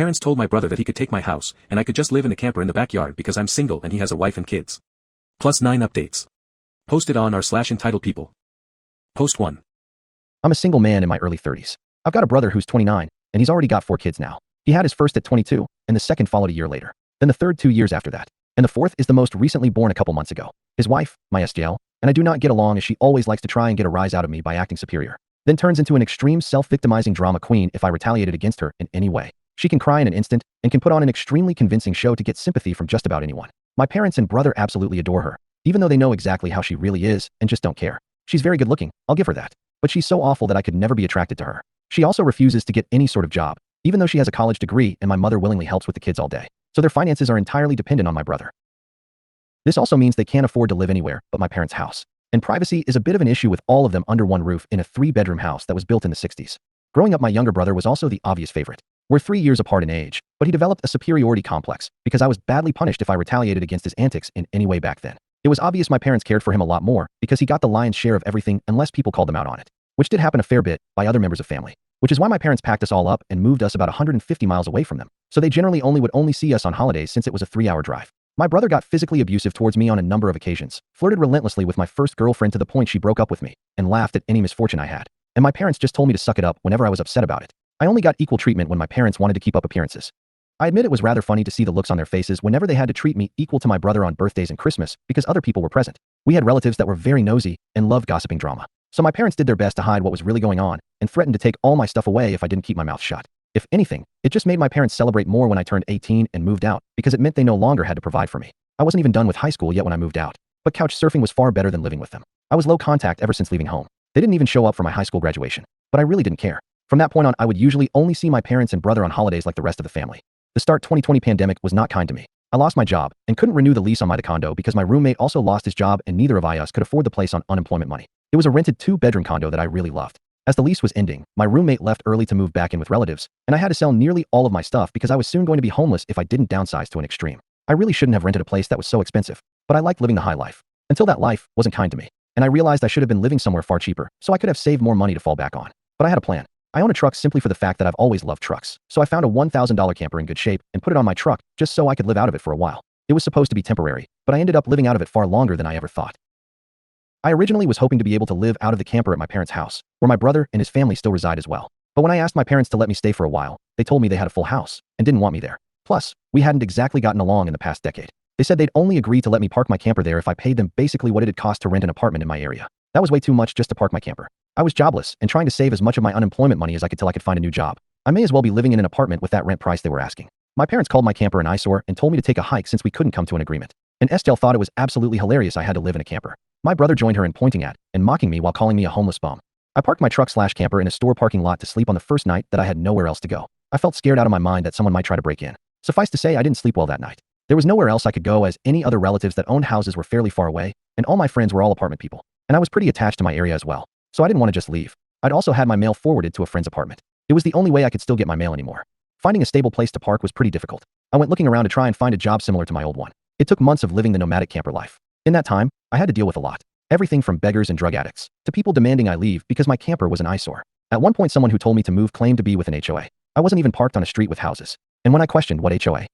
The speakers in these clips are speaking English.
Parents told my brother that he could take my house, and I could just live in the camper in the backyard because I'm single and he has a wife and kids. Plus 9 updates. Posted on r/EntitledPeople. Post 1. I'm a single man in my early 30s. I've got a brother who's 29, and he's already got 4 kids now. He had his first at 22, and the second followed a year later. Then the third 2 years after that. And the fourth is the most recently born a couple months ago. His wife, my SGL, and I do not get along as she always likes to try and get a rise out of me by acting superior. Then turns into an extreme self-victimizing drama queen if I retaliated against her in any way. She can cry in an instant and can put on an extremely convincing show to get sympathy from just about anyone. My parents and brother absolutely adore her, even though they know exactly how she really is and just don't care. She's very good looking, I'll give her that. But she's so awful that I could never be attracted to her. She also refuses to get any sort of job, even though she has a college degree and my mother willingly helps with the kids all day. So their finances are entirely dependent on my brother. This also means they can't afford to live anywhere but my parents' house. And privacy is a bit of an issue with all of them under one roof in a 3-bedroom house that was built in the 60s. Growing up, my younger brother was also the obvious favorite. We're 3 years apart in age, but he developed a superiority complex because I was badly punished if I retaliated against his antics in any way back then. It was obvious my parents cared for him a lot more because he got the lion's share of everything unless people called them out on it, which did happen a fair bit by other members of family. Which is why my parents packed us all up and moved us about 150 miles away from them. So they generally would see us on holidays since it was a 3-hour drive. My brother got physically abusive towards me on a number of occasions, flirted relentlessly with my first girlfriend to the point she broke up with me, and laughed at any misfortune I had. And my parents just told me to suck it up whenever I was upset about it. I only got equal treatment when my parents wanted to keep up appearances. I admit it was rather funny to see the looks on their faces whenever they had to treat me equal to my brother on birthdays and Christmas because other people were present. We had relatives that were very nosy and loved gossiping drama. So my parents did their best to hide what was really going on and threatened to take all my stuff away if I didn't keep my mouth shut. If anything, it just made my parents celebrate more when I turned 18 and moved out because it meant they no longer had to provide for me. I wasn't even done with high school yet when I moved out, but couch surfing was far better than living with them. I was low contact ever since leaving home. They didn't even show up for my high school graduation, but I really didn't care. From that point on, I would usually only see my parents and brother on holidays like the rest of the family. The start 2020 pandemic was not kind to me. I lost my job and couldn't renew the lease on my condo because my roommate also lost his job and neither of us could afford the place on unemployment money. It was a rented 2-bedroom condo that I really loved. As the lease was ending, my roommate left early to move back in with relatives, and I had to sell nearly all of my stuff because I was soon going to be homeless if I didn't downsize to an extreme. I really shouldn't have rented a place that was so expensive, but I liked living the high life. Until that life wasn't kind to me, and I realized I should have been living somewhere far cheaper so I could have saved more money to fall back on. But I had a plan. I own a truck simply for the fact that I've always loved trucks, so I found a $1,000 camper in good shape and put it on my truck just so I could live out of it for a while. It was supposed to be temporary, but I ended up living out of it far longer than I ever thought. I originally was hoping to be able to live out of the camper at my parents' house, where my brother and his family still reside as well. But when I asked my parents to let me stay for a while, they told me they had a full house and didn't want me there. Plus, we hadn't exactly gotten along in the past decade. They said they'd only agree to let me park my camper there if I paid them basically what it'd cost to rent an apartment in my area. That was way too much just to park my camper. I was jobless and trying to save as much of my unemployment money as I could till I could find a new job. I may as well be living in an apartment with that rent price they were asking. My parents called my camper an eyesore and told me to take a hike since we couldn't come to an agreement. And Estelle thought it was absolutely hilarious I had to live in a camper. My brother joined her in pointing at and mocking me while calling me a homeless bum. I parked my truck/camper in a store parking lot to sleep on the first night that I had nowhere else to go. I felt scared out of my mind that someone might try to break in. Suffice to say, I didn't sleep well that night. There was nowhere else I could go as any other relatives that owned houses were fairly far away, and all my friends were all apartment people. And I was pretty attached to my area as well, so I didn't want to just leave. I'd also had my mail forwarded to a friend's apartment. It was the only way I could still get my mail anymore. Finding a stable place to park was pretty difficult. I went looking around to try and find a job similar to my old one. It took months of living the nomadic camper life. In that time, I had to deal with a lot. Everything from beggars and drug addicts to people demanding I leave because my camper was an eyesore. At one point, someone who told me to move claimed to be with an HOA. I wasn't even parked on a street with houses. And when I questioned what HOA,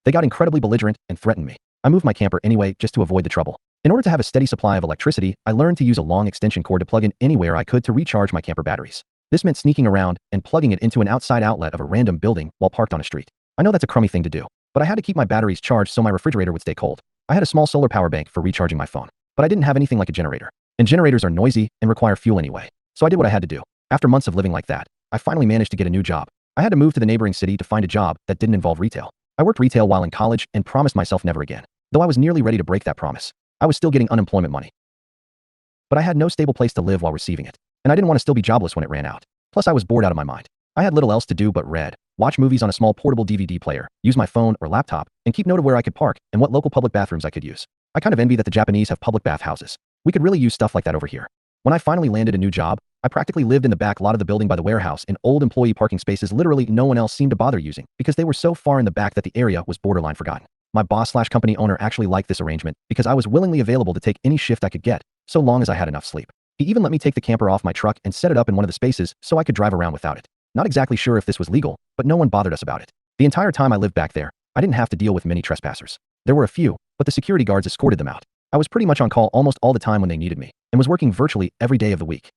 they got incredibly belligerent and threatened me. I moved my camper anyway just to avoid the trouble. In order to have a steady supply of electricity, I learned to use a long extension cord to plug in anywhere I could to recharge my camper batteries. This meant sneaking around and plugging it into an outside outlet of a random building while parked on a street. I know that's a crummy thing to do, but I had to keep my batteries charged so my refrigerator would stay cold. I had a small solar power bank for recharging my phone, but I didn't have anything like a generator. And generators are noisy and require fuel anyway. So I did what I had to do. After months of living like that, I finally managed to get a new job. I had to move to the neighboring city to find a job that didn't involve retail. I worked retail while in college and promised myself never again. Though I was nearly ready to break that promise, I was still getting unemployment money. But I had no stable place to live while receiving it, and I didn't want to still be jobless when it ran out. Plus, I was bored out of my mind. I had little else to do but read, watch movies on a small portable DVD player, use my phone or laptop, and keep note of where I could park and what local public bathrooms I could use. I kind of envy that the Japanese have public bath houses. We could really use stuff like that over here. When I finally landed a new job, I practically lived in the back lot of the building by the warehouse in old employee parking spaces literally no one else seemed to bother using because they were so far in the back that the area was borderline forgotten. My boss/company owner actually liked this arrangement because I was willingly available to take any shift I could get, so long as I had enough sleep. He even let me take the camper off my truck and set it up in one of the spaces so I could drive around without it. Not exactly sure if this was legal, but but no one bothered us about it. The entire time I lived back there, I didn't have to deal with many trespassers. There were a few, but the security guards escorted them out. I was pretty much on call almost all the time when they needed me, and was working virtually every day of the week.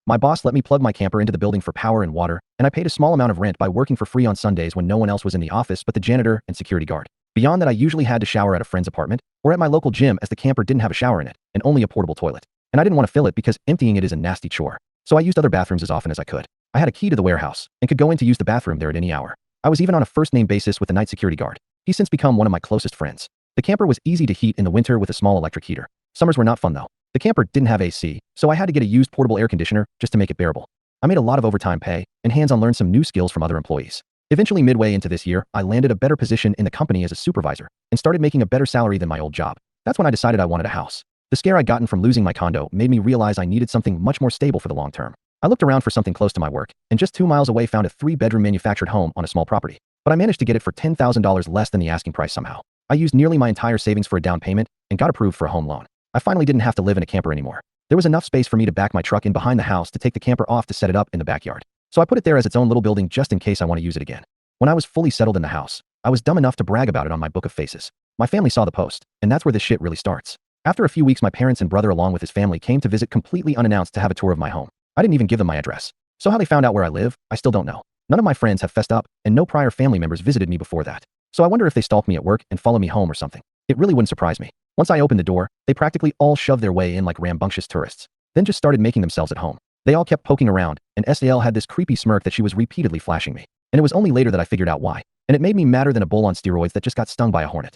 My boss let me plug my camper into the building for power and water, and I paid a small amount of rent by working for free on Sundays when no one else was in the office but the janitor and security guard. Beyond that, I usually had to shower at a friend's apartment or at my local gym, as the camper didn't have a shower in it and only a portable toilet. And I didn't want to fill it because emptying it is a nasty chore. So I used other bathrooms as often as I could. I had a key to the warehouse and could go in to use the bathroom there at any hour. I was even on a first-name basis with the night security guard. He's since become one of my closest friends. The camper was easy to heat in the winter with a small electric heater. Summers were not fun though. The camper didn't have AC, so I had to get a used portable air conditioner just to make it bearable. I made a lot of overtime pay and hands-on learned some new skills from other employees. Eventually, midway into this year, I landed a better position in the company as a supervisor and started making a better salary than my old job. That's when I decided I wanted a house. The scare I'd gotten from losing my condo made me realize I needed something much more stable for the long term. I looked around for something close to my work and just 2 miles away found a 3-bedroom manufactured home on a small property. But I managed to get it for $10,000 less than the asking price somehow. I used nearly my entire savings for a down payment and got approved for a home loan. I finally didn't have to live in a camper anymore. There was enough space for me to back my truck in behind the house to take the camper off to set it up in the backyard. So I put it there as its own little building just in case I want to use it again. When I was fully settled in the house, I was dumb enough to brag about it on my book of faces. My family saw the post, and that's where this shit really starts. After a few weeks, my parents and brother along with his family came to visit completely unannounced to have a tour of my home. I didn't even give them my address. So how they found out where I live, I still don't know. None of my friends have fessed up, and no prior family members visited me before that. So I wonder if they stalked me at work and followed me home or something. It really wouldn't surprise me. Once I opened the door, they practically all shoved their way in like rambunctious tourists. Then just started making themselves at home. They all kept poking around, and SAL had this creepy smirk that she was repeatedly flashing me. And it was only later that I figured out why. And it made me madder than a bull on steroids that just got stung by a hornet.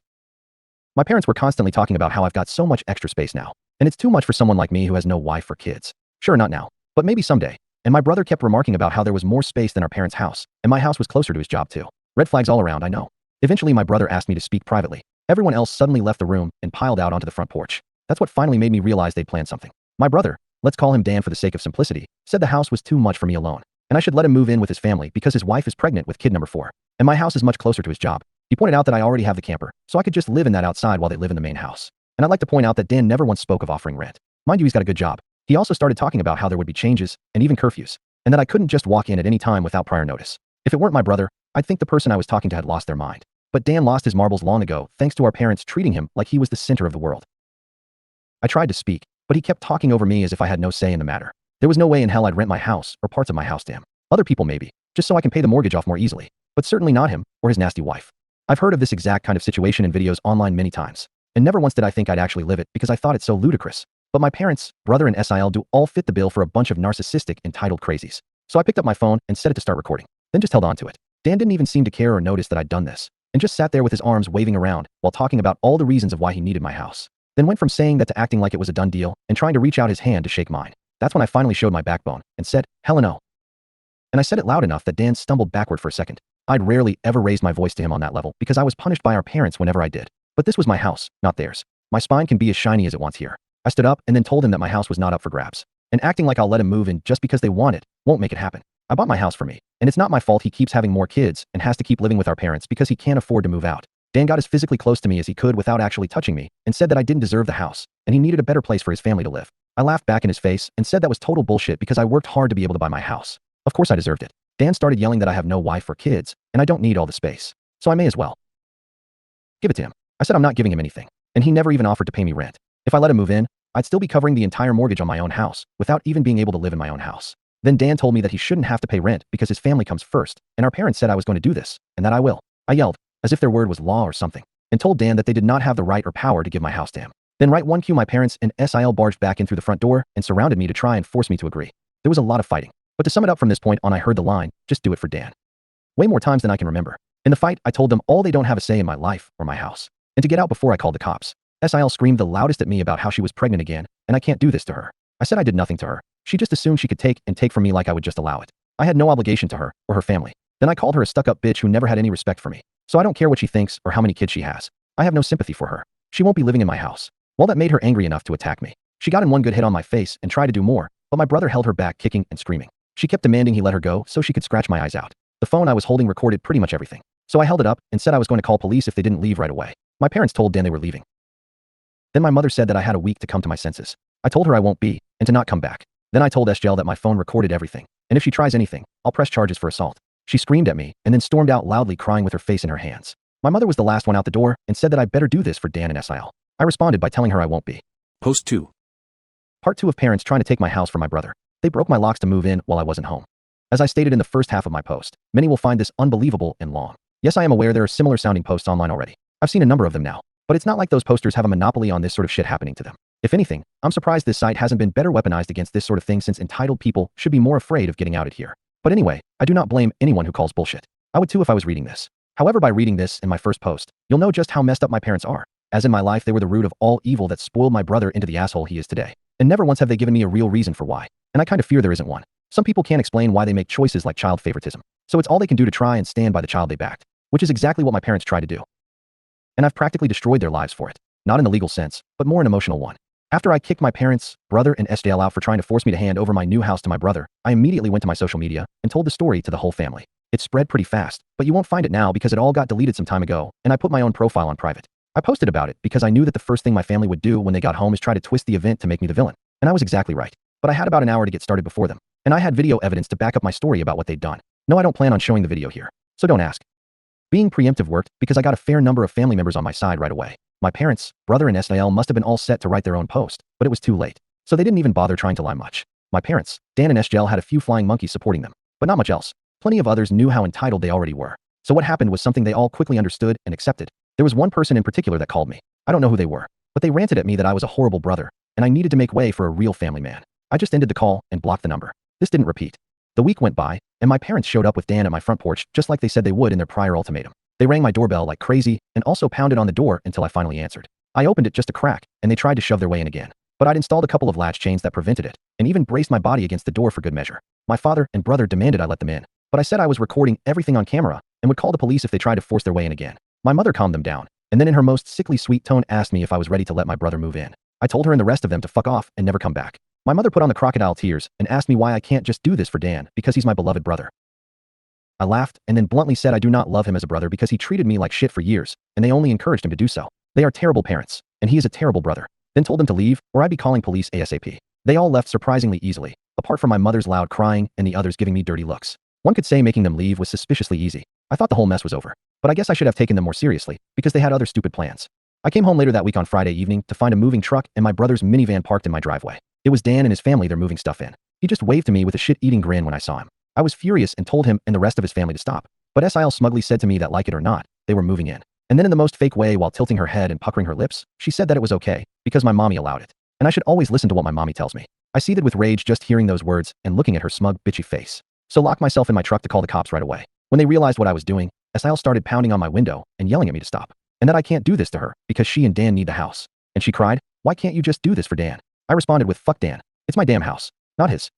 My parents were constantly talking about how I've got so much extra space now. And it's too much for someone like me who has no wife or kids. Sure, not now, but maybe someday. And my brother kept remarking about how there was more space than our parents' house, and my house was closer to his job too. Red flags all around, I know. Eventually, my brother asked me to speak privately. Everyone else suddenly left the room and piled out onto the front porch. That's what finally made me realize they'd planned something. My brother, let's call him Dan for the sake of simplicity, said the house was too much for me alone, and I should let him move in with his family because his wife is pregnant with kid number 4, and my house is much closer to his job. He pointed out that I already have the camper, so I could just live in that outside while they live in the main house. And I'd like to point out that Dan never once spoke of offering rent. Mind you, he's got a good job. He also started talking about how there would be changes, and even curfews, and that I couldn't just walk in at any time without prior notice. If it weren't my brother, I'd think the person I was talking to had lost their mind. But Dan lost his marbles long ago thanks to our parents treating him like he was the center of the world. I tried to speak, but he kept talking over me as if I had no say in the matter. There was no way in hell I'd rent my house or parts of my house to him. Other people maybe, just so I can pay the mortgage off more easily, but certainly not him or his nasty wife. I've heard of this exact kind of situation in videos online many times, and never once did I think I'd actually live it because I thought it so ludicrous. But my parents, brother, and SIL do all fit the bill for a bunch of narcissistic, entitled crazies. So I picked up my phone and set it to start recording, then just held on to it. Dan didn't even seem to care or notice that I'd done this, and just sat there with his arms waving around while talking about all the reasons of why he needed my house. Then went from saying that to acting like it was a done deal and trying to reach out his hand to shake mine. That's when I finally showed my backbone and said, "Hell no." And I said it loud enough that Dan stumbled backward for a second. I'd rarely ever raised my voice to him on that level because I was punished by our parents whenever I did. But this was my house, not theirs. My spine can be as shiny as it wants here. I stood up and then told him that my house was not up for grabs. And acting like I'll let him move in just because they want it won't make it happen. I bought my house for me, and it's not my fault he keeps having more kids and has to keep living with our parents because he can't afford to move out. Dan got as physically close to me as he could without actually touching me and said that I didn't deserve the house and he needed a better place for his family to live. I laughed back in his face and said that was total bullshit because I worked hard to be able to buy my house. Of course I deserved it. Dan started yelling that I have no wife or kids and I don't need all the space, so I may as well give it to him. I said I'm not giving him anything, and he never even offered to pay me rent. If I let him move in, I'd still be covering the entire mortgage on my own house without even being able to live in my own house. Then Dan told me that he shouldn't have to pay rent because his family comes first, and our parents said I was going to do this, and that I will. I yelled, as if their word was law or something, and told Dan that they did not have the right or power to give my house to him. Then right one cue my parents and SIL barged back in through the front door and surrounded me to try and force me to agree. There was a lot of fighting, but to sum it up from this point on I heard the line, "Just do it for Dan," way more times than I can remember. In the fight, I told them all they don't have a say in my life or my house, and to get out before I called the cops. SIL screamed the loudest at me about how she was pregnant again, and I can't do this to her. I said I did nothing to her. She just assumed she could take from me like I would just allow it. I had no obligation to her or her family. Then I called her a stuck-up bitch who never had any respect for me. So I don't care what she thinks or how many kids she has. I have no sympathy for her. She won't be living in my house. Well, that made her angry enough to attack me. She got in one good hit on my face and tried to do more, but my brother held her back, kicking and screaming. She kept demanding he let her go so she could scratch my eyes out. The phone I was holding recorded pretty much everything. So I held it up and said I was going to call police if they didn't leave right away. My parents told Dan they were leaving. Then my mother said that I had a week to come to my senses. I told her I won't be, and to not come back. Then I told SGL that my phone recorded everything, and if she tries anything, I'll press charges for assault. She screamed at me and then stormed out loudly, crying with her face in her hands. My mother was the last one out the door and said that I better do this for Dan and SIL. I responded by telling her I won't be. Post 2. Part 2 of parents trying to take my house from my brother. They broke my locks to move in while I wasn't home. As I stated in the first half of my post, many will find this unbelievable and long. Yes, I am aware there are similar sounding posts online already. I've seen a number of them now. But it's not like those posters have a monopoly on this sort of shit happening to them. If anything, I'm surprised this site hasn't been better weaponized against this sort of thing, since entitled people should be more afraid of getting outed here. But anyway, I do not blame anyone who calls bullshit. I would too if I was reading this. However, by reading this in my first post, you'll know just how messed up my parents are. As in my life, they were the root of all evil that spoiled my brother into the asshole he is today. And never once have they given me a real reason for why. And I kind of fear there isn't one. Some people can't explain why they make choices like child favoritism. So it's all they can do to try and stand by the child they backed, which is exactly what my parents tried to do. And I've practically destroyed their lives for it. Not in the legal sense, but more an emotional one. After I kicked my parents, brother, and SJL out for trying to force me to hand over my new house to my brother, I immediately went to my social media and told the story to the whole family. It spread pretty fast, but you won't find it now because it all got deleted some time ago, and I put my own profile on private. I posted about it because I knew that the first thing my family would do when they got home is try to twist the event to make me the villain. And I was exactly right. But I had about an hour to get started before them, and I had video evidence to back up my story about what they'd done. No, I don't plan on showing the video here, so don't ask. Being preemptive worked because I got a fair number of family members on my side right away. My parents, brother, and SIL must have been all set to write their own post, but it was too late. So they didn't even bother trying to lie much. My parents, Dan and SJL, had a few flying monkeys supporting them, but not much else. Plenty of others knew how entitled they already were. So what happened was something they all quickly understood and accepted. There was one person in particular that called me. I don't know who they were, but they ranted at me that I was a horrible brother, and I needed to make way for a real family man. I just ended the call and blocked the number. This didn't repeat. The week went by, and my parents showed up with Dan at my front porch just like they said they would in their prior ultimatum. They rang my doorbell like crazy and also pounded on the door until I finally answered. I opened it just a crack, and they tried to shove their way in again. But I'd installed a couple of latch chains that prevented it, and even braced my body against the door for good measure. My father and brother demanded I let them in, but I said I was recording everything on camera and would call the police if they tried to force their way in again. My mother calmed them down, and then in her most sickly sweet tone asked me if I was ready to let my brother move in. I told her and the rest of them to fuck off and never come back. My mother put on the crocodile tears and asked me why I can't just do this for Dan because he's my beloved brother. I laughed and then bluntly said I do not love him as a brother because he treated me like shit for years, and they only encouraged him to do so. They are terrible parents, and he is a terrible brother. Then told them to leave, or I'd be calling police ASAP. They all left surprisingly easily, apart from my mother's loud crying and the others giving me dirty looks. One could say making them leave was suspiciously easy. I thought the whole mess was over, but I guess I should have taken them more seriously, because they had other stupid plans. I came home later that week on Friday evening to find a moving truck and my brother's minivan parked in my driveway. It was Dan and his family they're moving stuff in. He just waved to me with a shit-eating grin when I saw him. I was furious and told him and the rest of his family to stop. But SIL smugly said to me that, like it or not, they were moving in. And then in the most fake way, while tilting her head and puckering her lips, she said that it was okay, because my mommy allowed it. And I should always listen to what my mommy tells me. I seethed with rage just hearing those words and looking at her smug, bitchy face. So locked myself in my truck to call the cops right away. When they realized what I was doing, SIL started pounding on my window and yelling at me to stop. And that I can't do this to her, because she and Dan need the house. And she cried, "Why can't you just do this for Dan?" I responded with, "Fuck Dan. It's my damn house, not his."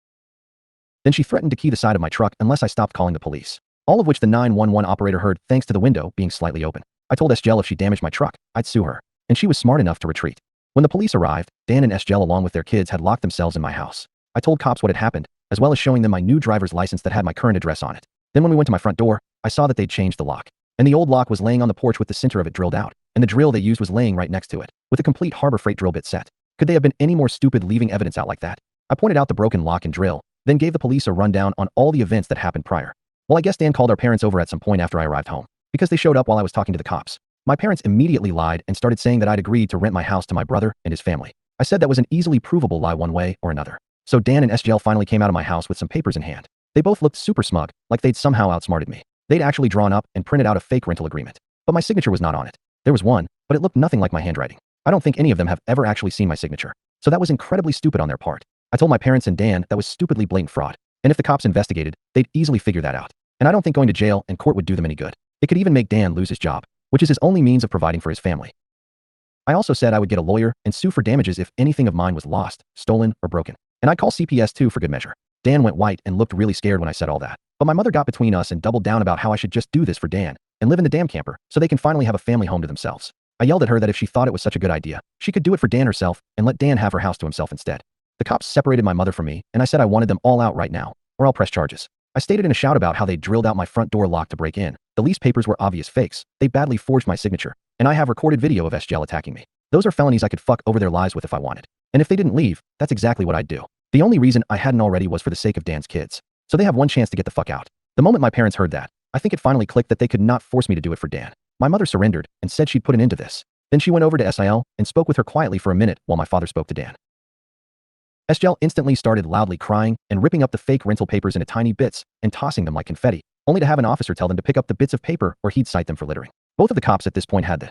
Then she threatened to key the side of my truck unless I stopped calling the police. All of which the 911 operator heard thanks to the window being slightly open. I told SJL if she damaged my truck, I'd sue her. And she was smart enough to retreat. When the police arrived, Dan and SJL along with their kids had locked themselves in my house. I told cops what had happened, as well as showing them my new driver's license that had my current address on it. Then when we went to my front door, I saw that they'd changed the lock. And the old lock was laying on the porch with the center of it drilled out, and the drill they used was laying right next to it, with a complete Harbor Freight drill bit set. Could they have been any more stupid leaving evidence out like that? I pointed out the broken lock and drill, then gave the police a rundown on all the events that happened prior. Well, I guess Dan called our parents over at some point after I arrived home, because they showed up while I was talking to the cops. My parents immediately lied and started saying that I'd agreed to rent my house to my brother and his family. I said that was an easily provable lie one way or another. So Dan and SJL finally came out of my house with some papers in hand. They both looked super smug, like they'd somehow outsmarted me. They'd actually drawn up and printed out a fake rental agreement. But my signature was not on it. There was one, but it looked nothing like my handwriting. I don't think any of them have ever actually seen my signature. So that was incredibly stupid on their part. I told my parents and Dan that was stupidly blatant fraud. And if the cops investigated, they'd easily figure that out. And I don't think going to jail and court would do them any good. It could even make Dan lose his job, which is his only means of providing for his family. I also said I would get a lawyer and sue for damages if anything of mine was lost, stolen, or broken. And I'd call CPS too for good measure. Dan went white and looked really scared when I said all that. But my mother got between us and doubled down about how I should just do this for Dan and live in the damn camper so they can finally have a family home to themselves. I yelled at her that if she thought it was such a good idea, she could do it for Dan herself and let Dan have her house to himself instead. The cops separated my mother from me, and I said I wanted them all out right now, or I'll press charges. I stated in a shout about how they drilled out my front door lock to break in. The lease papers were obvious fakes. They badly forged my signature, and I have recorded video of SJL attacking me. Those are felonies I could fuck over their lives with if I wanted. And if they didn't leave, that's exactly what I'd do. The only reason I hadn't already was for the sake of Dan's kids. So they have one chance to get the fuck out. The moment my parents heard that, I think it finally clicked that they could not force me to do it for Dan. My mother surrendered and said she'd put an end to this. Then she went over to SIL and spoke with her quietly for a minute while my father spoke to Dan. SGL instantly started loudly crying and ripping up the fake rental papers into tiny bits and tossing them like confetti, only to have an officer tell them to pick up the bits of paper or he'd cite them for littering. Both of the cops at this point had the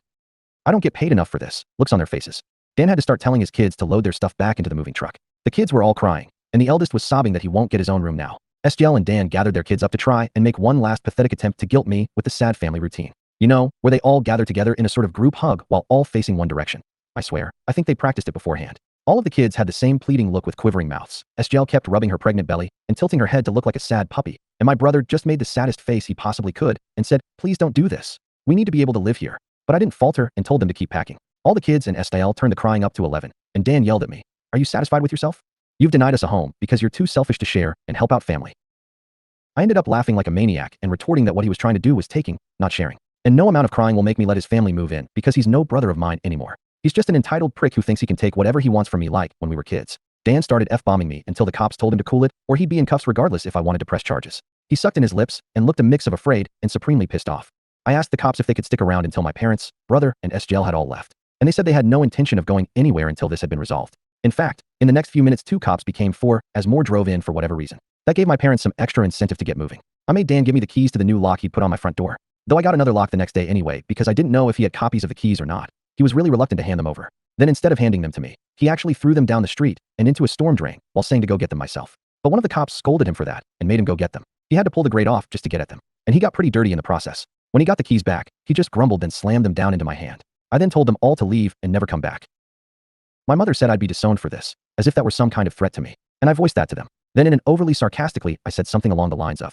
"I don't get paid enough for this" looks on their faces. Dan had to start telling his kids to load their stuff back into the moving truck. The kids were all crying, and the eldest was sobbing that he won't get his own room now. SGL and Dan gathered their kids up to try and make one last pathetic attempt to guilt me with the sad family routine. You know, where they all gather together in a sort of group hug while all facing one direction. I swear, I think they practiced it beforehand. All of the kids had the same pleading look with quivering mouths. SGL kept rubbing her pregnant belly and tilting her head to look like a sad puppy, and my brother just made the saddest face he possibly could and said, "Please don't do this. We need to be able to live here." But I didn't falter and told them to keep packing. All the kids and SGL turned the crying up to 11, and Dan yelled at me, "Are you satisfied with yourself? You've denied us a home because you're too selfish to share and help out family." I ended up laughing like a maniac and retorting that what he was trying to do was taking, not sharing. And no amount of crying will make me let his family move in because he's no brother of mine anymore. He's just an entitled prick who thinks he can take whatever he wants from me like when we were kids. Dan started F-bombing me until the cops told him to cool it or he'd be in cuffs regardless if I wanted to press charges. He sucked in his lips and looked a mix of afraid and supremely pissed off. I asked the cops if they could stick around until my parents, brother, and SGL had all left. And they said they had no intention of going anywhere until this had been resolved. In fact, in the next few minutes 2 cops became 4 as more drove in for whatever reason. That gave my parents some extra incentive to get moving. I made Dan give me the keys to the new lock he'd put on my front door. Though I got another lock the next day anyway because I didn't know if he had copies of the keys or not. He was really reluctant to hand them over. Then instead of handing them to me, he actually threw them down the street and into a storm drain while saying to go get them myself. But one of the cops scolded him for that and made him go get them. He had to pull the grate off just to get at them. And he got pretty dirty in the process. When he got the keys back, he just grumbled and slammed them down into my hand. I then told them all to leave and never come back. My mother said I'd be disowned for this, as if that were some kind of threat to me. And I voiced that to them. Then in an overly sarcastically, I said something along the lines of,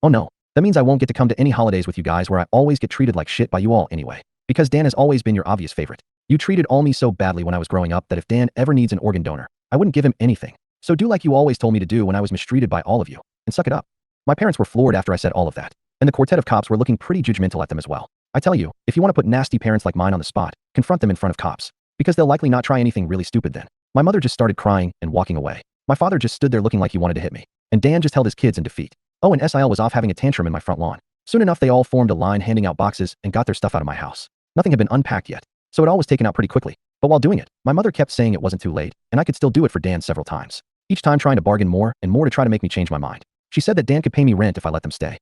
"Oh no, that means I won't get to come to any holidays with you guys where I always get treated like shit by you all anyway. Because Dan has always been your obvious favorite. You treated all me so badly when I was growing up that if Dan ever needs an organ donor, I wouldn't give him anything. So do like you always told me to do when I was mistreated by all of you, and suck it up." My parents were floored after I said all of that, and the quartet of cops were looking pretty judgmental at them as well. I tell you, if you want to put nasty parents like mine on the spot, confront them in front of cops. Because they'll likely not try anything really stupid then. My mother just started crying and walking away. My father just stood there looking like he wanted to hit me. And Dan just held his kids in defeat. Oh, and SIL was off having a tantrum in my front lawn. Soon enough they all formed a line handing out boxes and got their stuff out of my house. Nothing had been unpacked yet, so it all was taken out pretty quickly. But while doing it, my mother kept saying it wasn't too late, and I could still do it for Dan several times. Each time trying to bargain more and more to try to make me change my mind. She said that Dan could pay me rent if I let them stay.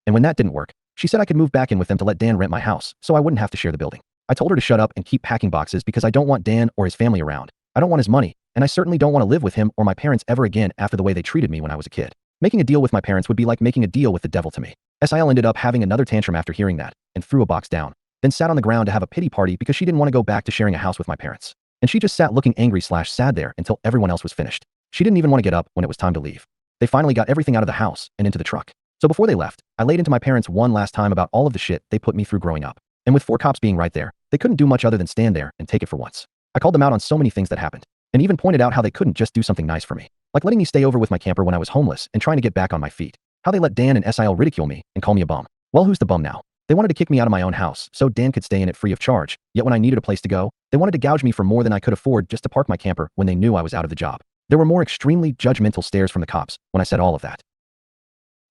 And when that didn't work, she said I could move back in with them to let Dan rent my house so I wouldn't have to share the building. I told her to shut up and keep packing boxes because I don't want Dan or his family around. I don't want his money, and I certainly don't want to live with him or my parents ever again after the way they treated me when I was a kid. Making a deal with my parents would be like making a deal with the devil to me. SIL ended up having another tantrum after hearing that and threw a box down, then sat on the ground to have a pity party because she didn't want to go back to sharing a house with my parents. And she just sat looking angry/sad there until everyone else was finished. She didn't even want to get up when it was time to leave. They finally got everything out of the house and into the truck. So before they left, I laid into my parents one last time about all of the shit they put me through growing up. And with 4 cops being right there, they couldn't do much other than stand there and take it for once. I called them out on so many things that happened, and even pointed out how they couldn't just do something nice for me. Like letting me stay over with my camper when I was homeless and trying to get back on my feet. How they let Dan and SIL ridicule me and call me a bum. Well, who's the bum now? They wanted to kick me out of my own house so Dan could stay in it free of charge, yet when I needed a place to go, they wanted to gouge me for more than I could afford just to park my camper when they knew I was out of the job. There were more extremely judgmental stares from the cops when I said all of that.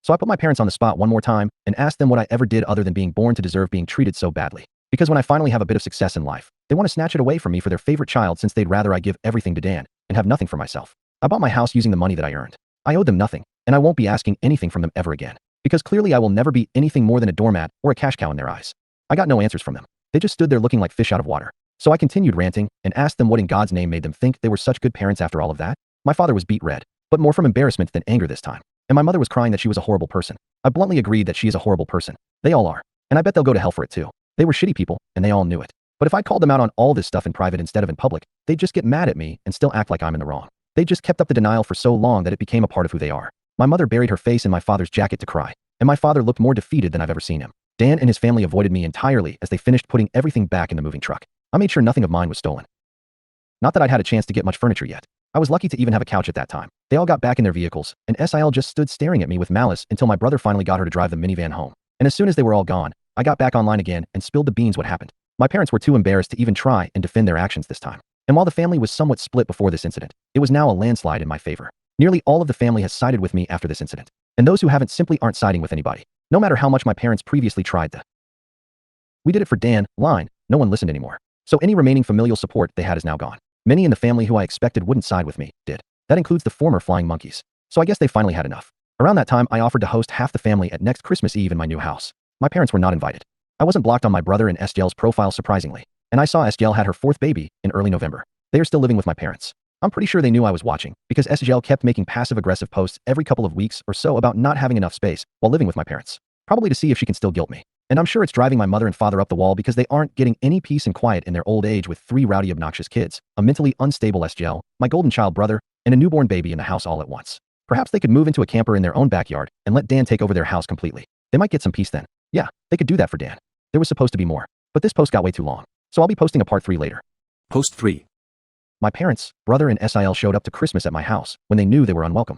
So I put my parents on the spot one more time and asked them what I ever did other than being born to deserve being treated so badly. Because when I finally have a bit of success in life, they want to snatch it away from me for their favorite child since they'd rather I give everything to Dan and have nothing for myself. I bought my house using the money that I earned. I owed them nothing, and I won't be asking anything from them ever again. Because clearly I will never be anything more than a doormat or a cash cow in their eyes. I got no answers from them. They just stood there looking like fish out of water. So I continued ranting and asked them what in God's name made them think they were such good parents after all of that. My father was beet red, but more from embarrassment than anger this time. And my mother was crying that she was a horrible person. I bluntly agreed that she is a horrible person. They all are. And I bet they'll go to hell for it too. They were shitty people, and they all knew it. But if I called them out on all this stuff in private instead of in public, they'd just get mad at me and still act like I'm in the wrong. They just kept up the denial for so long that it became a part of who they are. My mother buried her face in my father's jacket to cry, and my father looked more defeated than I've ever seen him. Dan and his family avoided me entirely as they finished putting everything back in the moving truck. I made sure nothing of mine was stolen. Not that I'd had a chance to get much furniture yet. I was lucky to even have a couch at that time. They all got back in their vehicles, and SIL just stood staring at me with malice until my brother finally got her to drive the minivan home. And as soon as they were all gone, I got back online again and spilled the beans what happened. My parents were too embarrassed to even try and defend their actions this time. And while the family was somewhat split before this incident, it was now a landslide in my favor. Nearly all of the family has sided with me after this incident. And those who haven't simply aren't siding with anybody, no matter how much my parents previously tried to. We did it for Dan, line, no one listened anymore. So any remaining familial support they had is now gone. Many in the family who I expected wouldn't side with me, did. That includes the former flying monkeys. So I guess they finally had enough. Around that time, I offered to host half the family at next Christmas Eve in my new house. My parents were not invited. I wasn't blocked on my brother and SJL's profile surprisingly, and I saw SJL had her fourth baby in early November. They are still living with my parents. I'm pretty sure they knew I was watching, because SJL kept making passive-aggressive posts every couple of weeks or so about not having enough space while living with my parents. Probably to see if she can still guilt me. And I'm sure it's driving my mother and father up the wall because they aren't getting any peace and quiet in their old age with 3 rowdy obnoxious kids, a mentally unstable SJL, my golden child brother, and a newborn baby in the house all at once. Perhaps they could move into a camper in their own backyard and let Dan take over their house completely. They might get some peace then. Yeah, they could do that for Dan. There was supposed to be more, but this post got way too long, so I'll be posting a part 3 later. Post 3. My parents, brother and SIL showed up to Christmas at my house when they knew they were unwelcome.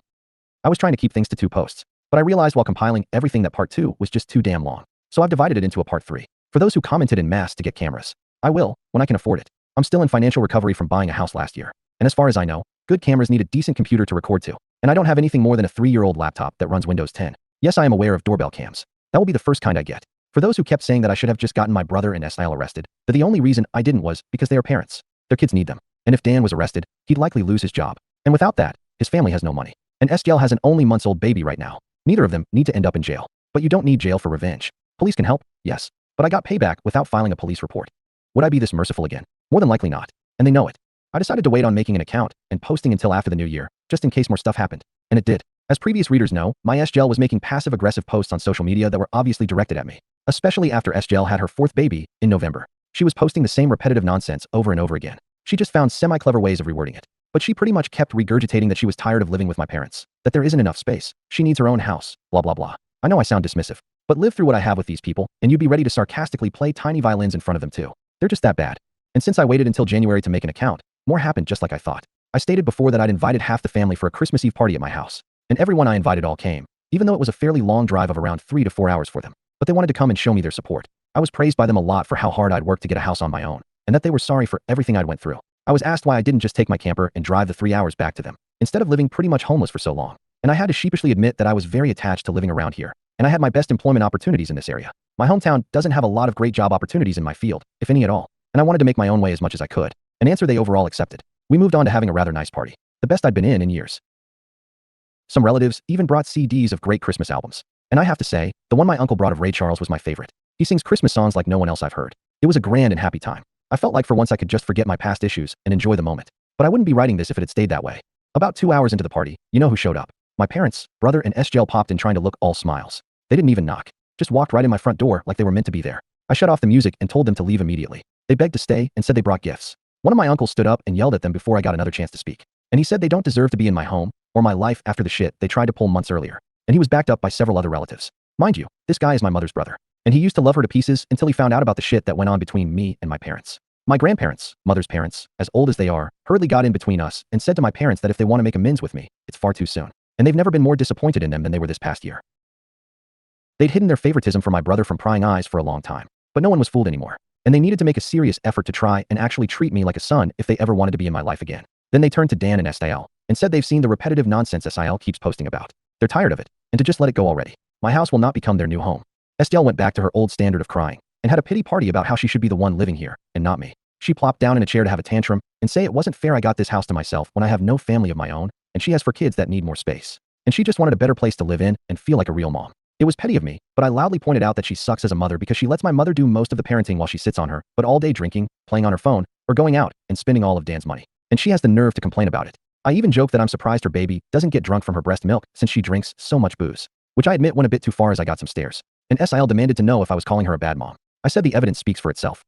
I was trying to keep things to 2 posts, but I realized while compiling everything that part 2 was just too damn long. So I've divided it into a part 3. For those who commented en masse to get cameras, I will, when I can afford it. I'm still in financial recovery from buying a house last year. And as far as I know, good cameras need a decent computer to record to. And I don't have anything more than a 3-year-old laptop that runs Windows 10. Yes, I am aware of doorbell cams. That will be the first kind I get. For those who kept saying that I should have just gotten my brother and SIL arrested, that the only reason I didn't was because they are parents. Their kids need them. And if Dan was arrested, he'd likely lose his job. And without that, his family has no money. And SJL has an only months-old baby right now. Neither of them need to end up in jail. But you don't need jail for revenge. Police can help, yes. But I got payback without filing a police report. Would I be this merciful again? More than likely not. And they know it. I decided to wait on making an account and posting until after the new year, just in case more stuff happened. And it did. As previous readers know, my SJL was making passive-aggressive posts on social media that were obviously directed at me. Especially after SJL had her 4th baby in November. She was posting the same repetitive nonsense over and over again. She just found semi-clever ways of rewording it. But she pretty much kept regurgitating that she was tired of living with my parents, that there isn't enough space, she needs her own house, blah blah blah. I know I sound dismissive, but live through what I have with these people, and you'd be ready to sarcastically play tiny violins in front of them too. They're just that bad. And since I waited until January to make an account, more happened just like I thought. I stated before that I'd invited half the family for a Christmas Eve party at my house, and everyone I invited all came, even though it was a fairly long drive of around 3 to 4 hours for them. But they wanted to come and show me their support. I was praised by them a lot for how hard I'd worked to get a house on my own, and that they were sorry for everything I'd went through. I was asked why I didn't just take my camper and drive the 3 hours back to them, instead of living pretty much homeless for so long. And I had to sheepishly admit that I was very attached to living around here, and I had my best employment opportunities in this area. My hometown doesn't have a lot of great job opportunities in my field, if any at all, and I wanted to make my own way as much as I could, an answer they overall accepted. We moved on to having a rather nice party, the best I'd been in years. Some relatives even brought CDs of great Christmas albums. And I have to say, the one my uncle brought of Ray Charles was my favorite. He sings Christmas songs like no one else I've heard. It was a grand and happy time. I felt like for once I could just forget my past issues and enjoy the moment. But I wouldn't be writing this if it had stayed that way. About 2 hours into the party, you know who showed up. My parents, brother and SJL popped in trying to look all smiles. They didn't even knock. Just walked right in my front door like they were meant to be there. I shut off the music and told them to leave immediately. They begged to stay and said they brought gifts. One of my uncles stood up and yelled at them before I got another chance to speak. And he said they don't deserve to be in my home or my life after the shit they tried to pull months earlier. And he was backed up by several other relatives. Mind you, this guy is my mother's brother. And he used to love her to pieces until he found out about the shit that went on between me and my parents. My grandparents, mother's parents, as old as they are, hurriedly got in between us and said to my parents that if they want to make amends with me, it's far too soon. And they've never been more disappointed in them than they were this past year. They'd hidden their favoritism for my brother from prying eyes for a long time, but no one was fooled anymore. And they needed to make a serious effort to try and actually treat me like a son if they ever wanted to be in my life again. Then they turned to Dan and SIL and said they've seen the repetitive nonsense SIL keeps posting about. They're tired of it, and to just let it go already. My house will not become their new home. SIL went back to her old standard of crying and had a pity party about how she should be the one living here and not me. She plopped down in a chair to have a tantrum and say it wasn't fair I got this house to myself when I have no family of my own, and she has 4 kids that need more space. And she just wanted a better place to live in and feel like a real mom. It was petty of me, but I loudly pointed out that she sucks as a mother because she lets my mother do most of the parenting while she sits on her, but all day drinking, playing on her phone, or going out and spending all of Dan's money. And she has the nerve to complain about it. I even joke that I'm surprised her baby doesn't get drunk from her breast milk since she drinks so much booze, which I admit went a bit too far as I got some stares. And SIL demanded to know if I was calling her a bad mom. I said the evidence speaks for itself.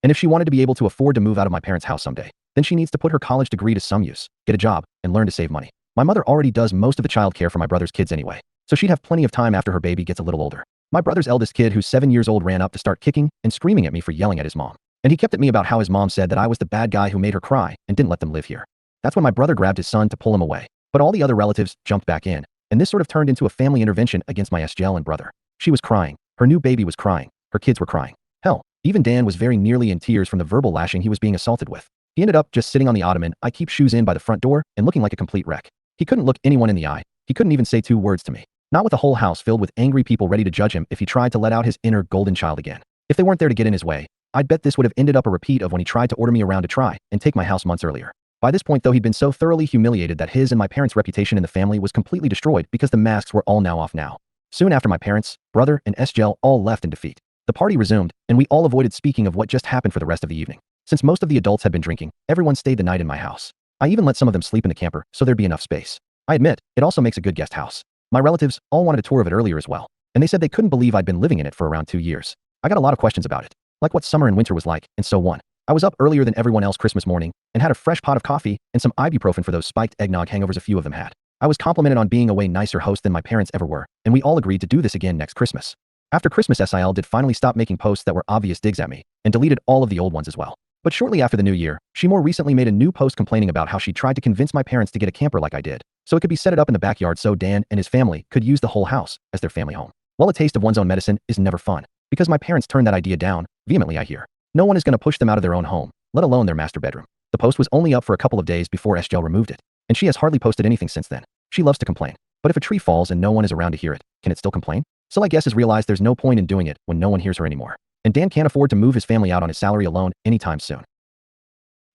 And if she wanted to be able to afford to move out of my parents' house someday, then she needs to put her college degree to some use, get a job, and learn to save money. My mother already does most of the child care for my brother's kids anyway, so she'd have plenty of time after her baby gets a little older. My brother's eldest kid, who's 7 years old, ran up to start kicking and screaming at me for yelling at his mom. And he kept at me about how his mom said that I was the bad guy who made her cry and didn't let them live here. That's when my brother grabbed his son to pull him away. But all the other relatives jumped back in, and this sort of turned into a family intervention against my SJL and brother. She was crying. Her new baby was crying. Her kids were crying. Hell, even Dan was very nearly in tears from the verbal lashing he was being assaulted with. He ended up just sitting on the ottoman I keep shoes in by the front door and looking like a complete wreck. He couldn't look anyone in the eye. He He couldn't even say 2 words to me. Not with a whole house filled with angry people ready to judge him if he tried to let out his inner golden child again. If they weren't there to get in his way, I'd bet this would have ended up a repeat of when he tried to order me around to try and take my house months earlier. By this point though, he'd been so thoroughly humiliated that his and my parents' reputation in the family was completely destroyed because the masks were all now off now. Soon after, my parents, brother, and SGL all left in defeat. The party resumed, and we all avoided speaking of what just happened for the rest of the evening. Since most of the adults had been drinking, everyone stayed the night in my house. I even let some of them sleep in the camper so there'd be enough space. I admit, it also makes a good guest house. My relatives all wanted a tour of it earlier as well, and they said they couldn't believe I'd been living in it for around 2 years. I got a lot of questions about it, like what summer and winter was like, and so on. I was up earlier than everyone else Christmas morning and had a fresh pot of coffee and some ibuprofen for those spiked eggnog hangovers a few of them had. I was complimented on being a way nicer host than my parents ever were, and we all agreed to do this again next Christmas. After Christmas, SIL did finally stop making posts that were obvious digs at me and deleted all of the old ones as well. But shortly after the new year, she more recently made a new post complaining about how she tried to convince my parents to get a camper like I did, so it could be set up in the backyard so Dan and his family could use the whole house as their family home. Well, a taste of one's own medicine is never fun, because my parents turned that idea down, vehemently I hear. No one is going to push them out of their own home, let alone their master bedroom. The post was only up for a couple of days before SGL removed it, and she has hardly posted anything since then. She loves to complain, but if a tree falls and no one is around to hear it, can it still complain? So I guess has realized there's no point in doing it when no one hears her anymore. And Dan can't afford to move his family out on his salary alone anytime soon.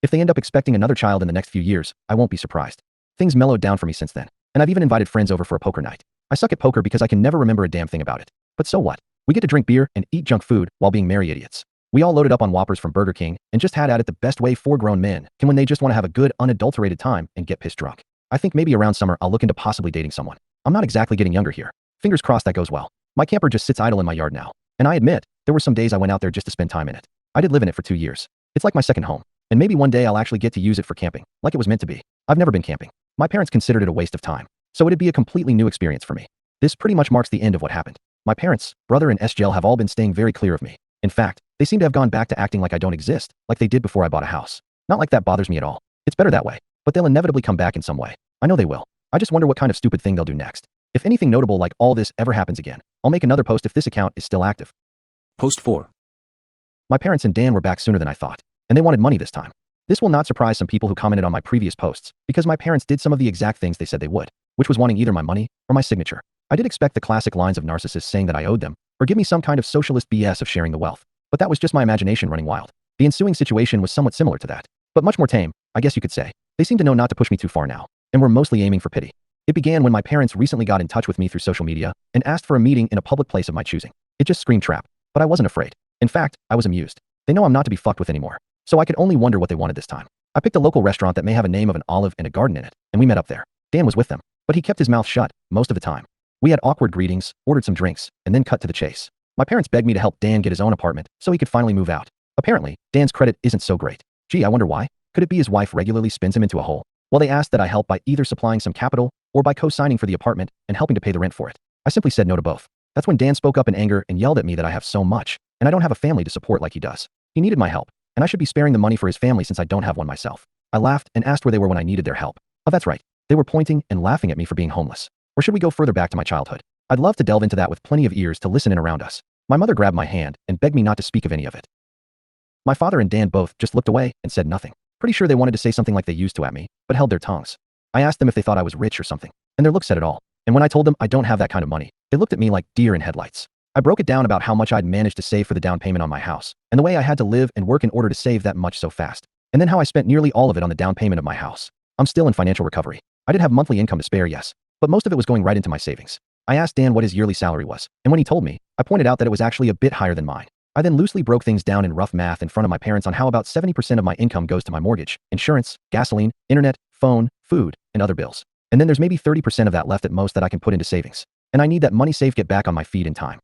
If they end up expecting another child in the next few years, I won't be surprised. Things mellowed down for me since then, and I've even invited friends over for a poker night. I suck at poker because I can never remember a damn thing about it. But so what? We get to drink beer and eat junk food while being merry idiots. We all loaded up on Whoppers from Burger King and just had at it the best way 4 grown men can when they just want to have a good, unadulterated time and get pissed drunk. I think maybe around summer I'll look into possibly dating someone. I'm not exactly getting younger here. Fingers crossed that goes well. My camper just sits idle in my yard now, and I admit, there were some days I went out there just to spend time in it. I did live in it for 2 years. It's like my second home, and maybe one day I'll actually get to use it for camping, like it was meant to be. I've never been camping. My parents considered it a waste of time, so it'd be a completely new experience for me. This pretty much marks the end of what happened. My parents, brother, and SGL have all been staying very clear of me. In fact, they seem to have gone back to acting like I don't exist, like they did before I bought a house. Not like that bothers me at all. It's better that way, but they'll inevitably come back in some way. I know they will. I just wonder what kind of stupid thing they'll do next. If anything notable like all this ever happens again, I'll make another post if this account is still active. Post 4. My parents and Dan were back sooner than I thought, and they wanted money this time. This will not surprise some people who commented on my previous posts, because my parents did some of the exact things they said they would, which was wanting either my money or my signature. I did expect the classic lines of narcissists saying that I owed them, or give me some kind of socialist BS of sharing the wealth, but that was just my imagination running wild. The ensuing situation was somewhat similar to that, but much more tame, I guess you could say. They seem to know not to push me too far now, and were mostly aiming for pity. It began when my parents recently got in touch with me through social media and asked for a meeting in a public place of my choosing. It just screamed trap, but I wasn't afraid. In fact, I was amused. They know I'm not to be fucked with anymore, so I could only wonder what they wanted this time. I picked a local restaurant that may have a name of an olive and a garden in it, and we met up there. Dan was with them, but he kept his mouth shut most of the time. We had awkward greetings, ordered some drinks, and then cut to the chase. My parents begged me to help Dan get his own apartment so he could finally move out. Apparently, Dan's credit isn't so great. Gee, I wonder why. Could it be his wife regularly spins him into a hole? Well, they asked that I help by either supplying some capital or by co-signing for the apartment and helping to pay the rent for it. I simply said no to both. That's when Dan spoke up in anger and yelled at me that I have so much, and I don't have a family to support like he does. He needed my help, and I should be sparing the money for his family since I don't have one myself. I laughed and asked where they were when I needed their help. Oh, that's right. They were pointing and laughing at me for being homeless. Or should we go further back to my childhood? I'd love to delve into that with plenty of ears to listen in around us. My mother grabbed my hand and begged me not to speak of any of it. My father and Dan both just looked away and said nothing. Pretty sure they wanted to say something like they used to at me, but held their tongues. I asked them if they thought I was rich or something, and their look said it all. And when I told them I don't have that kind of money, they looked at me like deer in headlights. I broke it down about how much I'd managed to save for the down payment on my house, and the way I had to live and work in order to save that much so fast. And then how I spent nearly all of it on the down payment of my house. I'm still in financial recovery. I did have monthly income to spare, yes, but most of it was going right into my savings. I asked Dan what his yearly salary was, and when he told me, I pointed out that it was actually a bit higher than mine. I then loosely broke things down in rough math in front of my parents on how about 70% of my income goes to my mortgage, insurance, gasoline, internet, phone, food, and other bills. And then there's maybe 30% of that left at most that I can put into savings. And I need that money saved get back on my feet in time.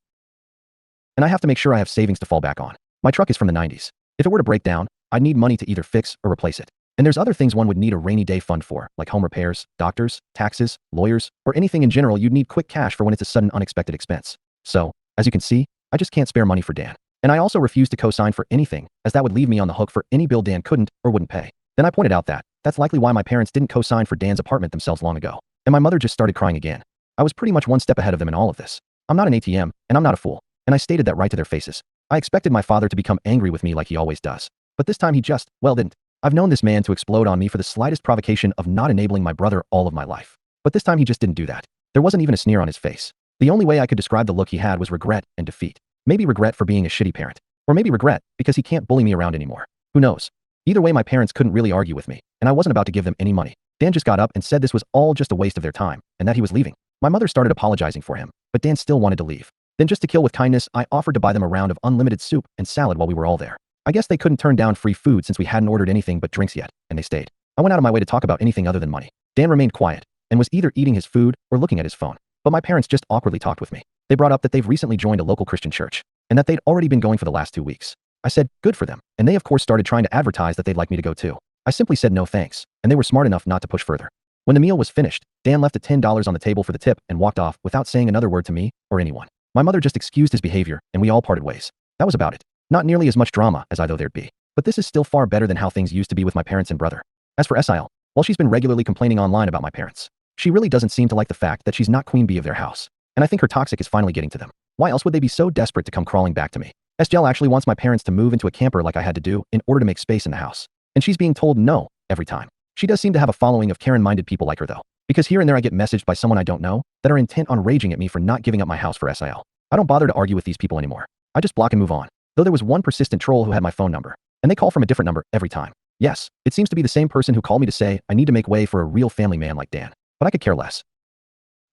And I have to make sure I have savings to fall back on. My truck is from the 90s. If it were to break down, I'd need money to either fix or replace it. And there's other things one would need a rainy day fund for, like home repairs, doctors, taxes, lawyers, or anything in general you'd need quick cash for when it's a sudden unexpected expense. So, as you can see, I just can't spare money for Dan. And I also refuse to co-sign for anything, as that would leave me on the hook for any bill Dan couldn't or wouldn't pay. Then I pointed out that that's likely why my parents didn't co-sign for Dan's apartment themselves long ago. And my mother just started crying again. I was pretty much one step ahead of them in all of this. I'm not an ATM, and I'm not a fool. And I stated that right to their faces. I expected my father to become angry with me like he always does. But this time he just, well, didn't. I've known this man to explode on me for the slightest provocation of not enabling my brother all of my life. But this time he just didn't do that. There wasn't even a sneer on his face. The only way I could describe the look he had was regret and defeat. Maybe regret for being a shitty parent. Or maybe regret because he can't bully me around anymore. Who knows? Either way, my parents couldn't really argue with me, and I wasn't about to give them any money. Dan just got up and said this was all just a waste of their time, and that he was leaving. My mother started apologizing for him, but Dan still wanted to leave. Then just to kill with kindness, I offered to buy them a round of unlimited soup and salad while we were all there. I guess they couldn't turn down free food since we hadn't ordered anything but drinks yet, and they stayed. I went out of my way to talk about anything other than money. Dan remained quiet, and was either eating his food or looking at his phone. But my parents just awkwardly talked with me. They brought up that they've recently joined a local Christian church, and that they'd already been going for the last 2 weeks. I said, good for them, and they of course started trying to advertise that they'd like me to go too. I simply said no thanks, and they were smart enough not to push further. When the meal was finished, Dan left the $10 on the table for the tip and walked off without saying another word to me or anyone. My mother just excused his behavior, and we all parted ways. That was about it. Not nearly as much drama as I thought there'd be. But this is still far better than how things used to be with my parents and brother. As for Sil, well, she's been regularly complaining online about my parents. She really doesn't seem to like the fact that she's not queen bee of their house. And I think her toxic is finally getting to them. Why else would they be so desperate to come crawling back to me? SGL actually wants my parents to move into a camper like I had to do in order to make space in the house. And she's being told no every time. She does seem to have a following of Karen-minded people like her though. Because here and there I get messaged by someone I don't know that are intent on raging at me for not giving up my house for Sil. I don't bother to argue with these people anymore. I just block and move on. Though there was one persistent troll who had my phone number. And they call from a different number every time. Yes, it seems to be the same person who called me to say I need to make way for a real family man like Dan. But I could care less.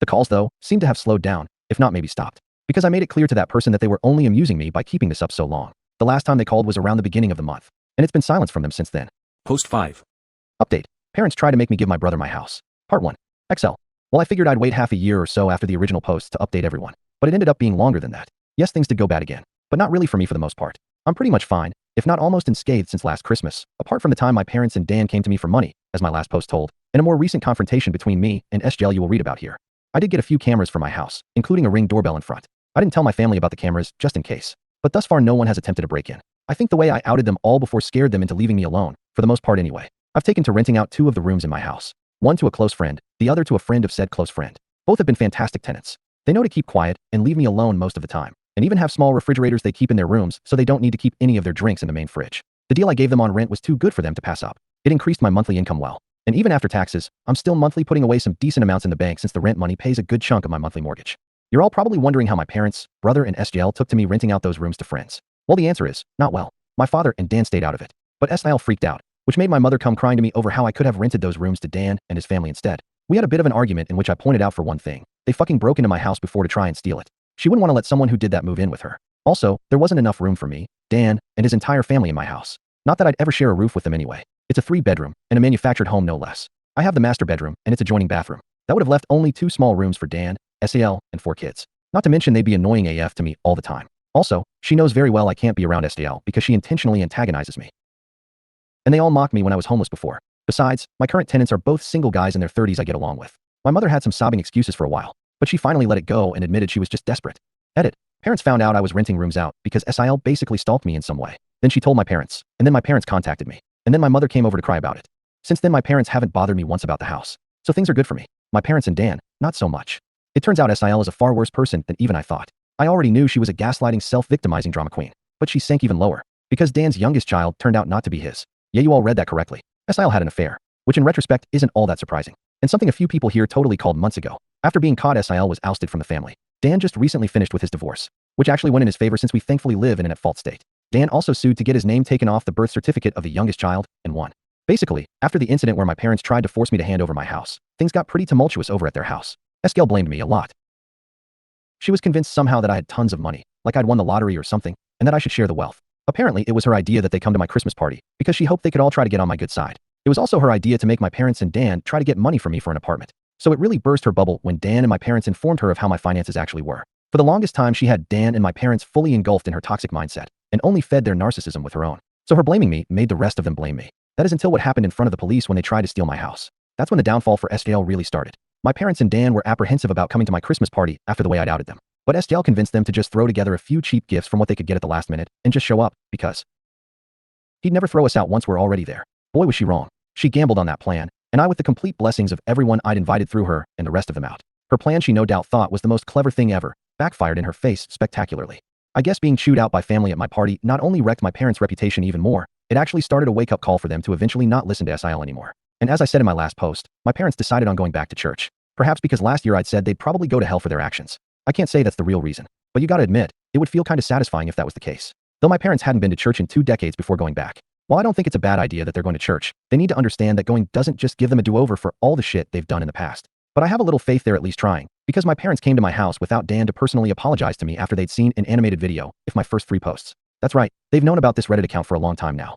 The calls though, seem to have slowed down, if not maybe stopped. Because I made it clear to that person that they were only amusing me by keeping this up so long. The last time they called was around the beginning of the month. And it's been silence from them since then. Post 5. Update. Parents try to make me give my brother my house. Part 1. XL. Well, I figured I'd wait half a year or so after the original post to update everyone. But it ended up being longer than that. Yes, things did go bad again. But not really for me for the most part. I'm pretty much fine, if not almost unscathed since last Christmas, apart from the time my parents and Dan came to me for money, as my last post told, and a more recent confrontation between me and SGL you will read about here. I did get a few cameras for my house, including a Ring doorbell in front. I didn't tell my family about the cameras, just in case. But thus far no one has attempted to break in. I think the way I outed them all before scared them into leaving me alone, for the most part anyway. I've taken to renting out 2 of the rooms in my house. One to a close friend, the other to a friend of said close friend. Both have been fantastic tenants. They know to keep quiet and leave me alone most of the time, and even have small refrigerators they keep in their rooms so they don't need to keep any of their drinks in the main fridge. The deal I gave them on rent was too good for them to pass up. It increased my monthly income well. And even after taxes, I'm still monthly putting away some decent amounts in the bank since the rent money pays a good chunk of my monthly mortgage. You're all probably wondering how my parents, brother and SGL took to me renting out those rooms to friends. Well, the answer is, not well. My father and Dan stayed out of it. But SIL freaked out, which made my mother come crying to me over how I could have rented those rooms to Dan and his family instead. We had a bit of an argument in which I pointed out for one thing. They fucking broke into my house before to try and steal it. She wouldn't want to let someone who did that move in with her. Also, there wasn't enough room for me, Dan, and his entire family in my house. Not that I'd ever share a roof with them anyway. It's a 3-bedroom, and a manufactured home no less. I have the master bedroom, and its adjoining bathroom. That would have left only 2 small rooms for Dan, SAL, and 4 kids. Not to mention they'd be annoying AF to me all the time. Also, she knows very well I can't be around SDL because she intentionally antagonizes me. And they all mocked me when I was homeless before. Besides, my current tenants are both single guys in their 30s I get along with. My mother had some sobbing excuses for a while, but she finally let it go and admitted she was just desperate. Edit. Parents found out I was renting rooms out because SIL basically stalked me in some way. Then she told my parents, and then my parents contacted me, and then my mother came over to cry about it. Since then my parents haven't bothered me once about the house. So things are good for me. My parents and Dan, not so much. It turns out SIL is a far worse person than even I thought. I already knew she was a gaslighting, self-victimizing drama queen, but she sank even lower, because Dan's youngest child turned out not to be his. Yeah, you all read that correctly. SIL had an affair, which in retrospect isn't all that surprising, and something a few people here totally called months ago. After being caught, SIL was ousted from the family. Dan just recently finished with his divorce, which actually went in his favor since we thankfully live in an at-fault state. Dan also sued to get his name taken off the birth certificate of the youngest child, and won. Basically, after the incident where my parents tried to force me to hand over my house, things got pretty tumultuous over at their house. SGL blamed me a lot. She was convinced somehow that I had tons of money, like I'd won the lottery or something, and that I should share the wealth. Apparently, it was her idea that they come to my Christmas party, because she hoped they could all try to get on my good side. It was also her idea to make my parents and Dan try to get money from me for an apartment. So it really burst her bubble when Dan and my parents informed her of how my finances actually were. For the longest time, she had Dan and my parents fully engulfed in her toxic mindset, and only fed their narcissism with her own. So her blaming me made the rest of them blame me. That is until what happened in front of the police when they tried to steal my house. That's when the downfall for SJL really started. My parents and Dan were apprehensive about coming to my Christmas party after the way I'd outed them. But SJL convinced them to just throw together a few cheap gifts from what they could get at the last minute and just show up, because he'd never throw us out once we're already there. Boy, was she wrong. She gambled on that plan, and I with the complete blessings of everyone I'd invited through her and the rest of them out. Her plan, she no doubt thought, was the most clever thing ever, backfired in her face spectacularly. I guess being chewed out by family at my party not only wrecked my parents' reputation even more, it actually started a wake-up call for them to eventually not listen to SIL anymore. And as I said in my last post, my parents decided on going back to church. Perhaps because last year I'd said they'd probably go to hell for their actions. I can't say that's the real reason, but you gotta admit, it would feel kinda satisfying if that was the case. Though my parents hadn't been to church in 2 decades before going back. While I don't think it's a bad idea that they're going to church, they need to understand that going doesn't just give them a do-over for all the shit they've done in the past. But I have a little faith they're at least trying, because my parents came to my house without Dan to personally apologize to me after they'd seen an animated video of my first 3 posts. That's right, they've known about this Reddit account for a long time now.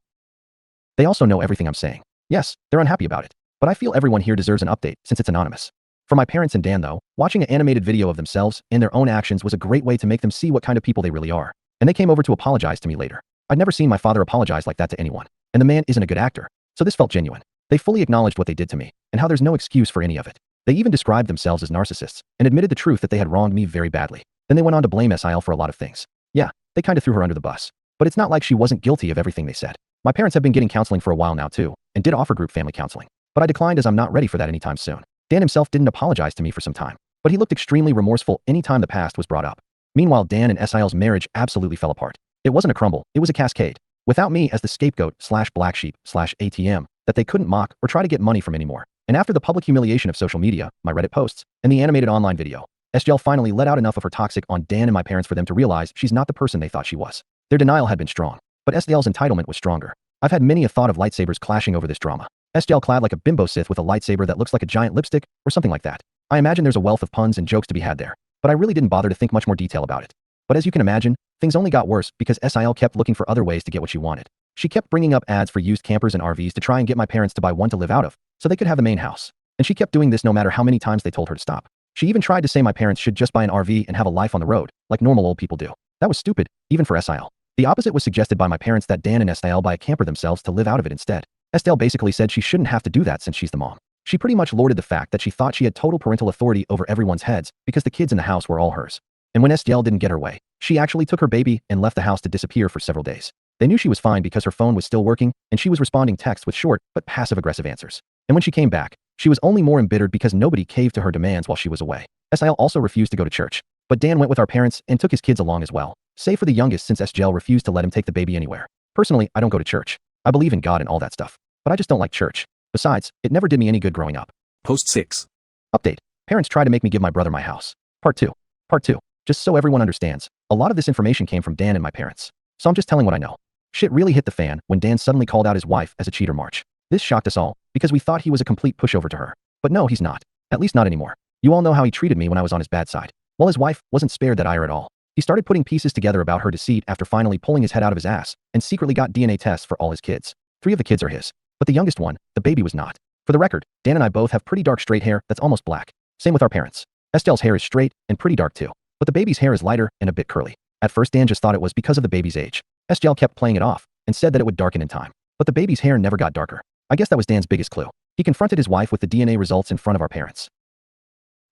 They also know everything I'm saying. Yes, they're unhappy about it, but I feel everyone here deserves an update since it's anonymous. For my parents and Dan though, watching an animated video of themselves and their own actions was a great way to make them see what kind of people they really are. And they came over to apologize to me later. I'd never seen my father apologize like that to anyone. And the man isn't a good actor, so this felt genuine. They fully acknowledged what they did to me, and how there's no excuse for any of it. They even described themselves as narcissists, and admitted the truth that they had wronged me very badly. Then they went on to blame SIL for a lot of things. Yeah, they kinda threw her under the bus. But it's not like she wasn't guilty of everything they said. My parents have been getting counseling for a while now too, and did offer group family counseling. But I declined as I'm not ready for that anytime soon. Dan himself didn't apologize to me for some time, but he looked extremely remorseful anytime the past was brought up. Meanwhile, Dan and SIL's marriage absolutely fell apart. It wasn't a crumble, it was a cascade. Without me as the scapegoat / black sheep / ATM that they couldn't mock or try to get money from anymore. And after the public humiliation of social media, my Reddit posts, and the animated online video, SGL finally let out enough of her toxic on Dan and my parents for them to realize she's not the person they thought she was. Their denial had been strong, but SGL's entitlement was stronger. I've had many a thought of lightsabers clashing over this drama. SGL clad like a bimbo Sith with a lightsaber that looks like a giant lipstick, or something like that. I imagine there's a wealth of puns and jokes to be had there, but I really didn't bother to think much more detail about it. But as you can imagine, things only got worse because SIL kept looking for other ways to get what she wanted. She kept bringing up ads for used campers and RVs to try and get my parents to buy one to live out of, so they could have the main house. And she kept doing this no matter how many times they told her to stop. She even tried to say my parents should just buy an RV and have a life on the road, like normal old people do. That was stupid, even for SIL. The opposite was suggested by my parents that Dan and SIL buy a camper themselves to live out of it instead. SIL basically said she shouldn't have to do that since she's the mom. She pretty much lorded the fact that she thought she had total parental authority over everyone's heads because the kids in the house were all hers. And when SGL didn't get her way, she actually took her baby and left the house to disappear for several days. They knew she was fine because her phone was still working and she was responding texts with short but passive-aggressive answers. And when she came back, she was only more embittered because nobody caved to her demands while she was away. SIL also refused to go to church, but Dan went with our parents and took his kids along as well, save for the youngest since SGL refused to let him take the baby anywhere. Personally, I don't go to church. I believe in God and all that stuff, but I just don't like church. Besides, it never did me any good growing up. Post 6. Update. Parents try to make me give my brother my house. Part 2. Part 2. Just so everyone understands, a lot of this information came from Dan and my parents. So I'm just telling what I know. Shit really hit the fan when Dan suddenly called out his wife as a cheater March. This shocked us all, because we thought he was a complete pushover to her. But no, he's not. At least not anymore. You all know how he treated me when I was on his bad side. Well, his wife wasn't spared that ire at all. He started putting pieces together about her deceit after finally pulling his head out of his ass, and secretly got DNA tests for all his kids. 3 of the kids are his. But the youngest one, the baby, was not. For the record, Dan and I both have pretty dark straight hair that's almost black. Same with our parents. Estelle's hair is straight and pretty dark too. But the baby's hair is lighter and a bit curly. At first Dan just thought it was because of the baby's age. Estelle kept playing it off, and said that it would darken in time. But the baby's hair never got darker. I guess that was Dan's biggest clue. He confronted his wife with the DNA results in front of our parents.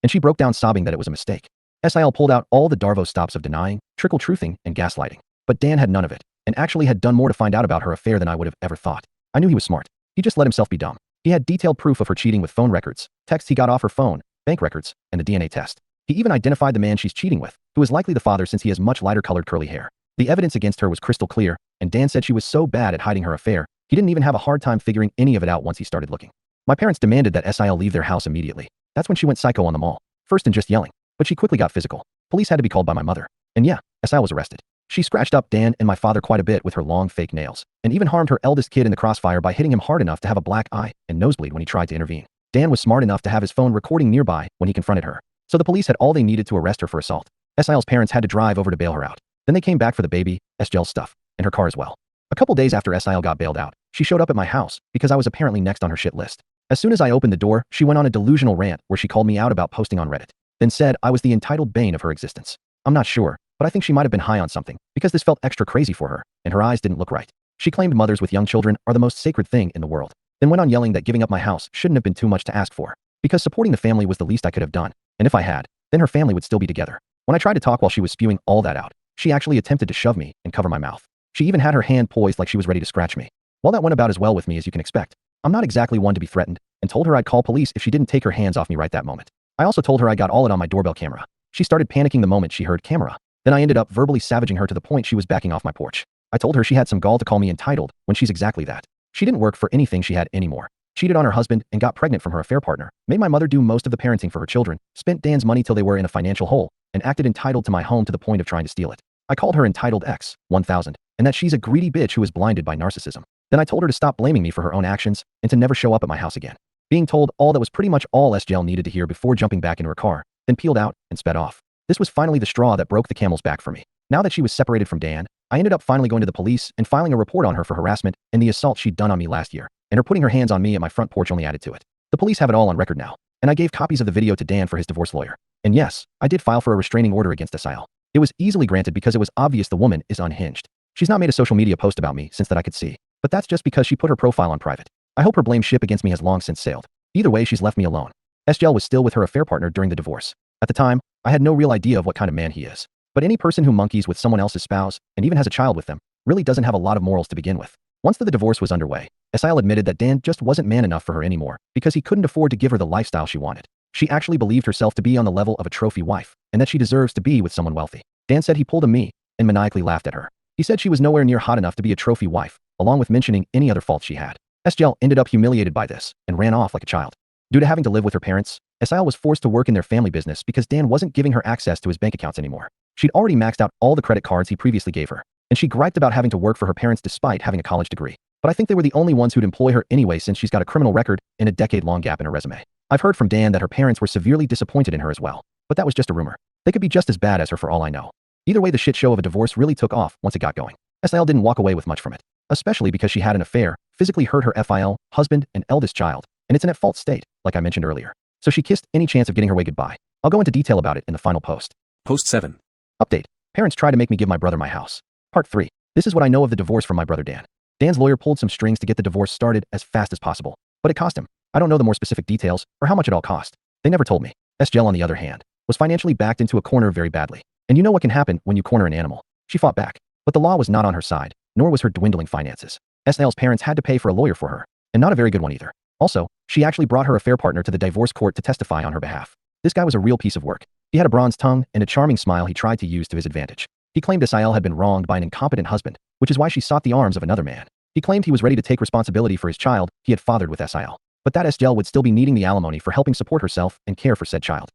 And she broke down sobbing that it was a mistake. SIL pulled out all the Darvo stops of denying, trickle-truthing, and gaslighting. But Dan had none of it, and actually had done more to find out about her affair than I would have ever thought. I knew he was smart. He just let himself be dumb. He had detailed proof of her cheating with phone records, texts he got off her phone, bank records, and the DNA test. He even identified the man she's cheating with, who is likely the father since he has much lighter colored curly hair. The evidence against her was crystal clear, and Dan said she was so bad at hiding her affair, he didn't even have a hard time figuring any of it out once he started looking. My parents demanded that SIL leave their house immediately. That's when she went psycho on them all. First in just yelling, but she quickly got physical. Police had to be called by my mother. And yeah, SIL was arrested. She scratched up Dan and my father quite a bit with her long fake nails, and even harmed her eldest kid in the crossfire by hitting him hard enough to have a black eye and nosebleed when he tried to intervene. Dan was smart enough to have his phone recording nearby when he confronted her. So the police had all they needed to arrest her for assault. SIL's parents had to drive over to bail her out. Then they came back for the baby, SGL's stuff, and her car as well. A couple days after SIL got bailed out, she showed up at my house because I was apparently next on her shit list. As soon as I opened the door, she went on a delusional rant where she called me out about posting on Reddit, then said I was the entitled bane of her existence. I'm not sure, but I think she might have been high on something, because this felt extra crazy for her, and her eyes didn't look right. She claimed mothers with young children are the most sacred thing in the world, then went on yelling that giving up my house shouldn't have been too much to ask for, because supporting the family was the least I could have done, and if I had, then her family would still be together. When I tried to talk while she was spewing all that out, she actually attempted to shove me and cover my mouth. She even had her hand poised like she was ready to scratch me. Well, that went about as well with me as you can expect. I'm not exactly one to be threatened, and told her I'd call police if she didn't take her hands off me right that moment. I also told her I got all it on my doorbell camera. She started panicking the moment she heard camera. Then I ended up verbally savaging her to the point she was backing off my porch. I told her she had some gall to call me entitled when she's exactly that. She didn't work for anything she had anymore. cheated on her husband and got pregnant from her affair partner, made my mother do most of the parenting for her children, spent Dan's money till they were in a financial hole, and acted entitled to my home to the point of trying to steal it. I called her entitled X, 1000, and that she's a greedy bitch who is blinded by narcissism. Then I told her to stop blaming me for her own actions and to never show up at my house again. Being told all that was pretty much all SGL needed to hear before jumping back into her car, then peeled out and sped off. This was finally the straw that broke the camel's back for me. Now that she was separated from Dan, I ended up finally going to the police and filing a report on her for harassment and the assault she'd done on me last year, and her putting her hands on me at my front porch only added to it. The police have it all on record now, and I gave copies of the video to Dan for his divorce lawyer. And yes, I did file for a restraining order against SIL. It was easily granted because it was obvious the woman is unhinged. She's not made a social media post about me since that I could see, but that's just because she put her profile on private. I hope her blame ship against me has long since sailed. Either way, she's left me alone. SGL was still with her affair partner during the divorce. At the time, I had no real idea of what kind of man he is. But any person who monkeys with someone else's spouse, and even has a child with them, really doesn't have a lot of morals to begin with. Once the divorce was underway, SIL admitted that Dan just wasn't man enough for her anymore because he couldn't afford to give her the lifestyle she wanted. She actually believed herself to be on the level of a trophy wife, and that she deserves to be with someone wealthy. Dan said he pulled a me, and maniacally laughed at her. He said she was nowhere near hot enough to be a trophy wife, along with mentioning any other faults she had. SGL ended up humiliated by this, and ran off like a child. Due to having to live with her parents, SIL was forced to work in their family business because Dan wasn't giving her access to his bank accounts anymore. She'd already maxed out all the credit cards he previously gave her, and she griped about having to work for her parents despite having a college degree. But I think they were the only ones who'd employ her anyway since she's got a criminal record and a decade-long gap in her resume. I've heard from Dan that her parents were severely disappointed in her as well, but that was just a rumor. They could be just as bad as her for all I know. Either way, the shit show of a divorce really took off once it got going. SIL didn't walk away with much from it, especially because she had an affair, physically hurt her FIL, husband, and eldest child, and it's in a fault state, like I mentioned earlier. So she kissed any chance of getting her way goodbye. I'll go into detail about it in the final post. Post 7. Update. Parents try to make me give my brother my house. Part 3. This is what I know of the divorce from my brother Dan. Dan's lawyer pulled some strings to get the divorce started as fast as possible, but it cost him. I don't know the more specific details or how much it all cost. They never told me. SGL, on the other hand, was financially backed into a corner very badly. And you know what can happen when you corner an animal. She fought back, but the law was not on her side, nor was her dwindling finances. SIL's parents had to pay for a lawyer for her, and not a very good one either. Also, she actually brought her affair partner to the divorce court to testify on her behalf. This guy was a real piece of work. He had a bronze tongue and a charming smile he tried to use to his advantage. He claimed SIL had been wronged by an incompetent husband, which is why she sought the arms of another man. He claimed he was ready to take responsibility for his child he had fathered with SIL, but that SGL would still be needing the alimony for helping support herself and care for said child.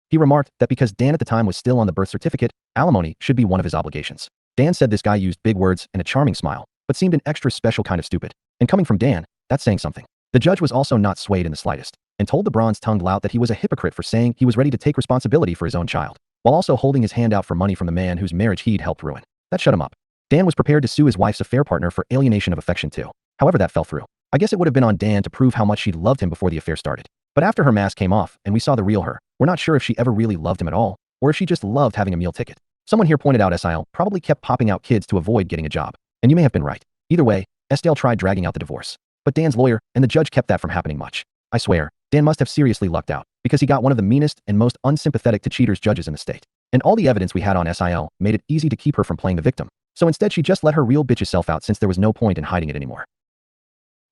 He remarked that because Dan at the time was still on the birth certificate, alimony should be one of his obligations. Dan said this guy used big words and a charming smile, but seemed an extra special kind of stupid. And coming from Dan, that's saying something. The judge was also not swayed in the slightest, and told the bronze-tongued lout that he was a hypocrite for saying he was ready to take responsibility for his own child, while also holding his hand out for money from the man whose marriage he'd helped ruin. That shut him up. Dan was prepared to sue his wife's affair partner for alienation of affection too. However, that fell through. I guess it would have been on Dan to prove how much she loved him before the affair started. But after her mask came off and we saw the real her, we're not sure if she ever really loved him at all, or if she just loved having a meal ticket. Someone here pointed out SIL probably kept popping out kids to avoid getting a job. And you may have been right. Either way, SGL tried dragging out the divorce. But Dan's lawyer and the judge kept that from happening much. I swear, Dan must have seriously lucked out, because he got one of the meanest and most unsympathetic to cheaters judges in the state. And all the evidence we had on SIL made it easy to keep her from playing the victim. So instead she just let her real bitch self out since there was no point in hiding it anymore.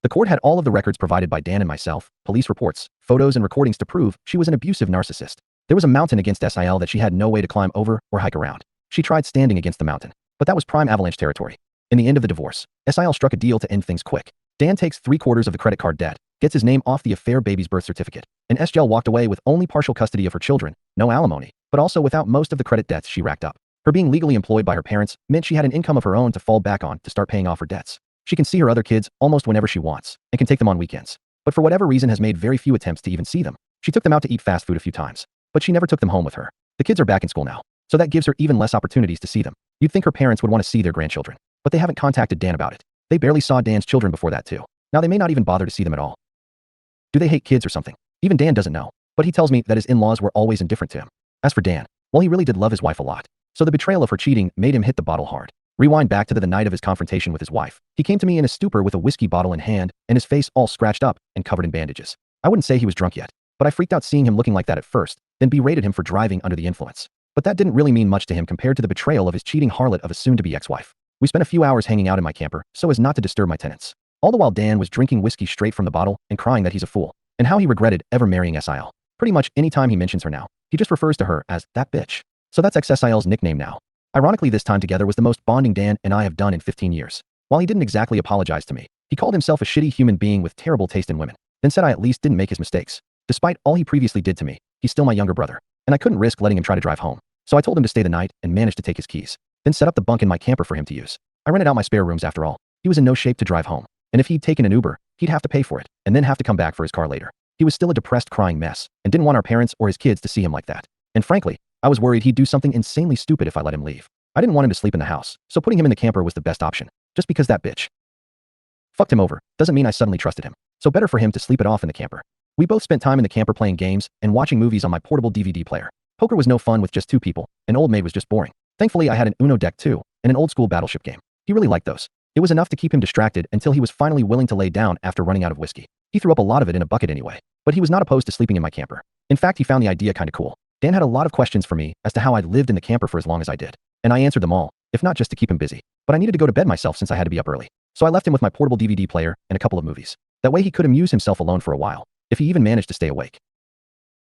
The court had all of the records provided by Dan and myself, police reports, photos and recordings to prove she was an abusive narcissist. There was a mountain against SIL that she had no way to climb over or hike around. She tried standing against the mountain, but that was prime avalanche territory. In the end of the divorce, SIL struck a deal to end things quick. Dan takes 3/4 of the credit card debt, gets his name off the affair baby's birth certificate, and SGL walked away with only partial custody of her children, no alimony, but also without most of the credit debts she racked up. Her being legally employed by her parents meant she had an income of her own to fall back on to start paying off her debts. She can see her other kids almost whenever she wants, and can take them on weekends. But for whatever reason has made very few attempts to even see them. She took them out to eat fast food a few times, but she never took them home with her. The kids are back in school now, so that gives her even less opportunities to see them. You'd think her parents would want to see their grandchildren, but they haven't contacted Dan about it. They barely saw Dan's children before that too. Now they may not even bother to see them at all. Do they hate kids or something? Even Dan doesn't know, but he tells me that his in-laws were always indifferent to him. As for Dan, well, he really did love his wife a lot. So the betrayal of her cheating made him hit the bottle hard. Rewind back to the night of his confrontation with his wife. He came to me in a stupor with a whiskey bottle in hand and his face all scratched up and covered in bandages. I wouldn't say he was drunk yet, but I freaked out seeing him looking like that at first, then berated him for driving under the influence. But that didn't really mean much to him compared to the betrayal of his cheating harlot of a soon-to-be ex-wife. We spent a few hours hanging out in my camper so as not to disturb my tenants. All the while Dan was drinking whiskey straight from the bottle and crying that he's a fool, and how he regretted ever marrying SIL. Pretty much any time he mentions her now, he just refers to her as that bitch. So that's ex-SIL's nickname now. Ironically, this time together was the most bonding Dan and I have done in 15 years. While he didn't exactly apologize to me, He called himself a shitty human being with terrible taste in women, then said I at least didn't make his mistakes. Despite all he previously did to me, he's still my younger brother, and I couldn't risk letting him try to drive home. So I told him to stay the night and managed to take his keys, then set up the bunk in my camper for him to use. I rented out my spare rooms after all. He was in no shape to drive home, and if he'd taken an Uber, he'd have to pay for it, and then have to come back for his car later. He was still a depressed, crying mess, and didn't want our parents or his kids to see him like that. And frankly, I was worried he'd do something insanely stupid if I let him leave. I didn't want him to sleep in the house, so putting him in the camper was the best option, just because that bitch fucked him over doesn't mean I suddenly trusted him. So better for him to sleep it off in the camper. We both spent time in the camper playing games and watching movies on my portable DVD player. Poker was no fun with just two people, and Old Maid was just boring. Thankfully, I had an Uno deck too, and an old-school battleship game. He really liked those. It was enough to keep him distracted until he was finally willing to lay down after running out of whiskey. He threw up a lot of it in a bucket anyway, but he was not opposed to sleeping in my camper. In fact, he found the idea kinda cool. Dan had a lot of questions for me as to how I'd lived in the camper for as long as I did, and I answered them all, if not just to keep him busy. But I needed to go to bed myself since I had to be up early. So I left him with my portable DVD player and a couple of movies. That way he could amuse himself alone for a while, if he even managed to stay awake.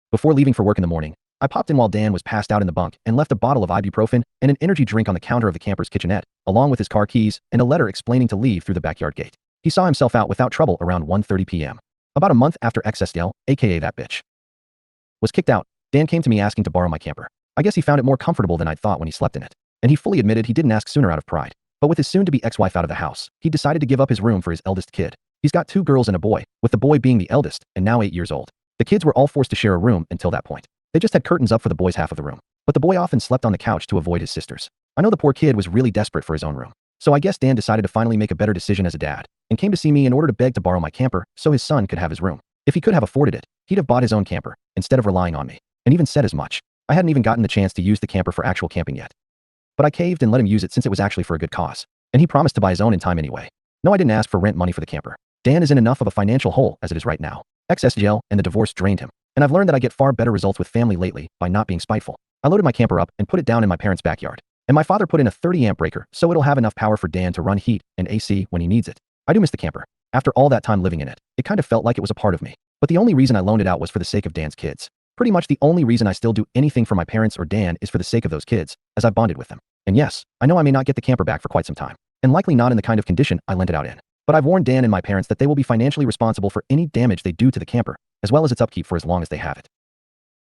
Before leaving for work in the morning, I popped in while Dan was passed out in the bunk and left a bottle of ibuprofen and an energy drink on the counter of the camper's kitchenette, along with his car keys and a letter explaining to leave through the backyard gate. He saw himself out without trouble around 1:30 p.m. About a month after XSL, aka that bitch, was kicked out, Dan came to me asking to borrow my camper. I guess he found it more comfortable than I'd thought when he slept in it. And he fully admitted he didn't ask sooner out of pride. But with his soon-to-be ex-wife out of the house, he decided to give up his room for his eldest kid. He's got 2 girls and a boy, with the boy being the eldest, and now 8 years old. The kids were all forced to share a room until that point. They just had curtains up for the boy's half of the room, but the boy often slept on the couch to avoid his sisters. I know the poor kid was really desperate for his own room. So I guess Dan decided to finally make a better decision as a dad, and came to see me in order to beg to borrow my camper so his son could have his room. If he could have afforded it, he'd have bought his own camper, instead of relying on me, and even said as much. I hadn't even gotten the chance to use the camper for actual camping yet. But I caved and let him use it since it was actually for a good cause. And he promised to buy his own in time anyway. No, I didn't ask for rent money for the camper. Dan is in enough of a financial hole as it is right now. XSGL and the divorce drained him. And I've learned that I get far better results with family lately by not being spiteful. I loaded my camper up and put it down in my parents' backyard. And my father put in a 30-amp breaker so it'll have enough power for Dan to run heat and AC when he needs it. I do miss the camper. After all that time living in it, it kind of felt like it was a part of me. But the only reason I loaned it out was for the sake of Dan's kids. Pretty much the only reason I still do anything for my parents or Dan is for the sake of those kids, as I bonded with them. And yes, I know I may not get the camper back for quite some time, and likely not in the kind of condition I lent it out in. But I've warned Dan and my parents that they will be financially responsible for any damage they do to the camper, as well as its upkeep for as long as they have it.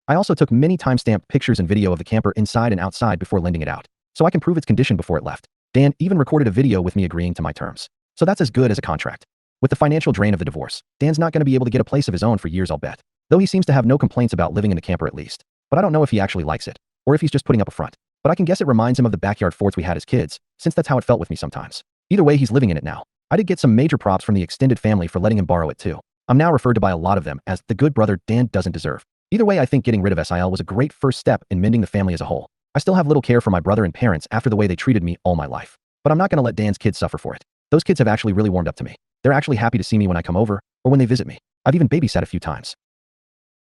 I also took many time-stamped pictures and video of the camper inside and outside before lending it out, so I can prove its condition before it left. Dan even recorded a video with me agreeing to my terms. So that's as good as a contract. With the financial drain of the divorce, Dan's not going to be able to get a place of his own for years, I'll bet. Though he seems to have no complaints about living in the camper at least. But I don't know if he actually likes it, or if he's just putting up a front. But I can guess it reminds him of the backyard forts we had as kids, since that's how it felt with me sometimes. Either way, he's living in it now. I did get some major props from the extended family for letting him borrow it too. I'm now referred to by a lot of them as the good brother Dan doesn't deserve. Either way, I think getting rid of SIL was a great first step in mending the family as a whole. I still have little care for my brother and parents after the way they treated me all my life. But I'm not going to let Dan's kids suffer for it. Those kids have actually really warmed up to me. They're actually happy to see me when I come over, or when they visit me. I've even babysat a few times.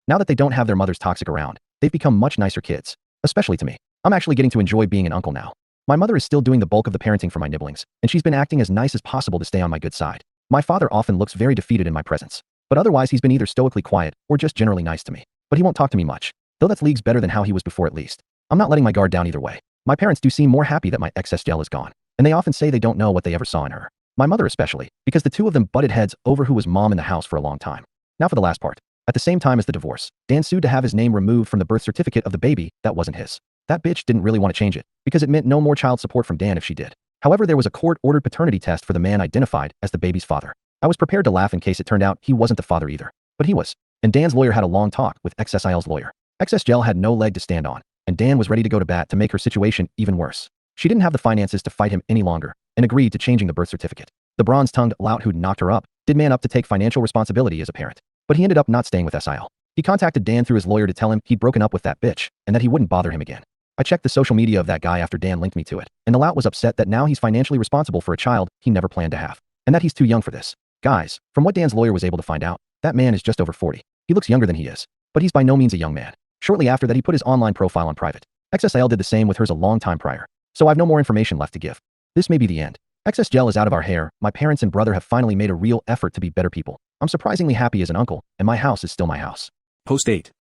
Now that they don't have their mother's toxic around, they've become much nicer kids. Especially to me. I'm actually getting to enjoy being an uncle now. My mother is still doing the bulk of the parenting for my nibblings, and she's been acting as nice as possible to stay on my good side. My father often looks very defeated in my presence. But otherwise he's been either stoically quiet, or just generally nice to me. But he won't talk to me much. Though that's leagues better than how he was before at least. I'm not letting my guard down either way. My parents do seem more happy that my ex-SGL is gone. And they often say they don't know what they ever saw in her. My mother especially, because the two of them butted heads over who was mom in the house for a long time. Now for the last part. At the same time as the divorce, Dan sued to have his name removed from the birth certificate of the baby that wasn't his. That bitch didn't really want to change it, because it meant no more child support from Dan if she did. However, there was a court-ordered paternity test for the man identified as the baby's father. I was prepared to laugh in case it turned out he wasn't the father either. But he was. And Dan's lawyer had a long talk with XSIL's lawyer. XSGL had no leg to stand on, and Dan was ready to go to bat to make her situation even worse. She didn't have the finances to fight him any longer, and agreed to changing the birth certificate. The bronze-tongued lout who'd knocked her up did man up to take financial responsibility as a parent. But he ended up not staying with SIL. He contacted Dan through his lawyer to tell him he'd broken up with that bitch, and that he wouldn't bother him again. I checked the social media of that guy after Dan linked me to it, and the lout was upset that now he's financially responsible for a child he never planned to have, and that he's too young for this. Guys, from what Dan's lawyer was able to find out, that man is just over 40. He looks younger than he is, but he's by no means a young man. Shortly after that, he put his online profile on private. XSIL did the same with hers a long time prior, so I've no more information left to give. This may be the end. XSGL is out of our hair. My parents and brother have finally made a real effort to be better people. I'm surprisingly happy as an uncle, and my house is still my house. Post 8.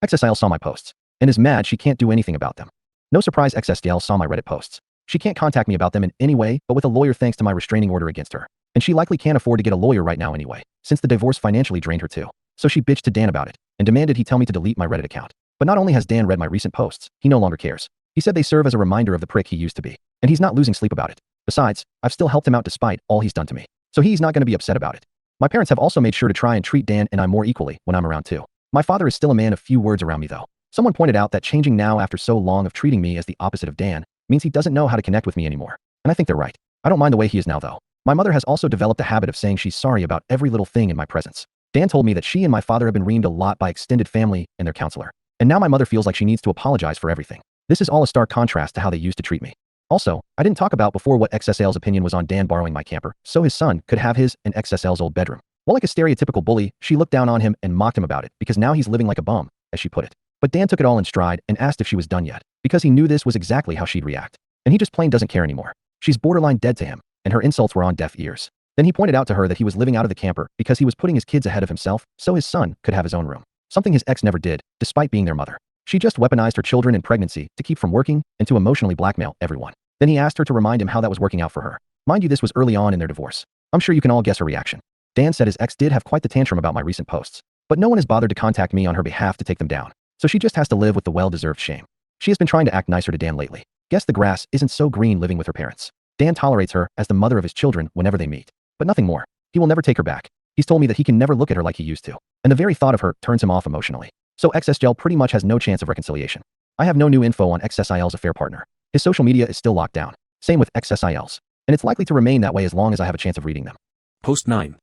XSIL saw my posts, and is mad she can't do anything about them. No surprise XSGL saw my Reddit posts. She can't contact me about them in any way, but with a lawyer thanks to my restraining order against her. And she likely can't afford to get a lawyer right now anyway, since the divorce financially drained her too. So she bitched to Dan about it and demanded he tell me to delete my Reddit account. But not only has Dan read my recent posts, he no longer cares. He said they serve as a reminder of the prick he used to be, and he's not losing sleep about it. Besides, I've still helped him out despite all he's done to me. So he's not going to be upset about it. My parents have also made sure to try and treat Dan and I more equally when I'm around too. My father is still a man of few words around me though. Someone pointed out that changing now after so long of treating me as the opposite of Dan means he doesn't know how to connect with me anymore. And I think they're right. I don't mind the way he is now though. My mother has also developed a habit of saying she's sorry about every little thing in my presence. Dan told me that she and my father have been reamed a lot by extended family and their counselor. And now my mother feels like she needs to apologize for everything. This is all a stark contrast to how they used to treat me. Also, I didn't talk about before what XSL's opinion was on Dan borrowing my camper, so his son could have his and XSL's old bedroom. Well, like a stereotypical bully, she looked down on him and mocked him about it because now he's living like a bum, as she put it. But Dan took it all in stride and asked if she was done yet, because he knew this was exactly how she'd react. And he just plain doesn't care anymore. She's borderline dead to him, and her insults were on deaf ears. Then he pointed out to her that he was living out of the camper because he was putting his kids ahead of himself so his son could have his own room. Something his ex never did, despite being their mother. She just weaponized her children in pregnancy to keep from working and to emotionally blackmail everyone. Then he asked her to remind him how that was working out for her. Mind you, this was early on in their divorce. I'm sure you can all guess her reaction. Dan said his ex did have quite the tantrum about my recent posts, but no one has bothered to contact me on her behalf to take them down. So she just has to live with the well-deserved shame. She has been trying to act nicer to Dan lately. Guess the grass isn't so green living with her parents. Dan tolerates her as the mother of his children whenever they meet, but nothing more. He will never take her back. He's told me that he can never look at her like he used to, and the very thought of her turns him off emotionally. So XSGel pretty much has no chance of reconciliation. I have no new info on XSIL's affair partner. His social media is still locked down. Same with XSIL's. And it's likely to remain that way as long as I have a chance of reading them. Post 9.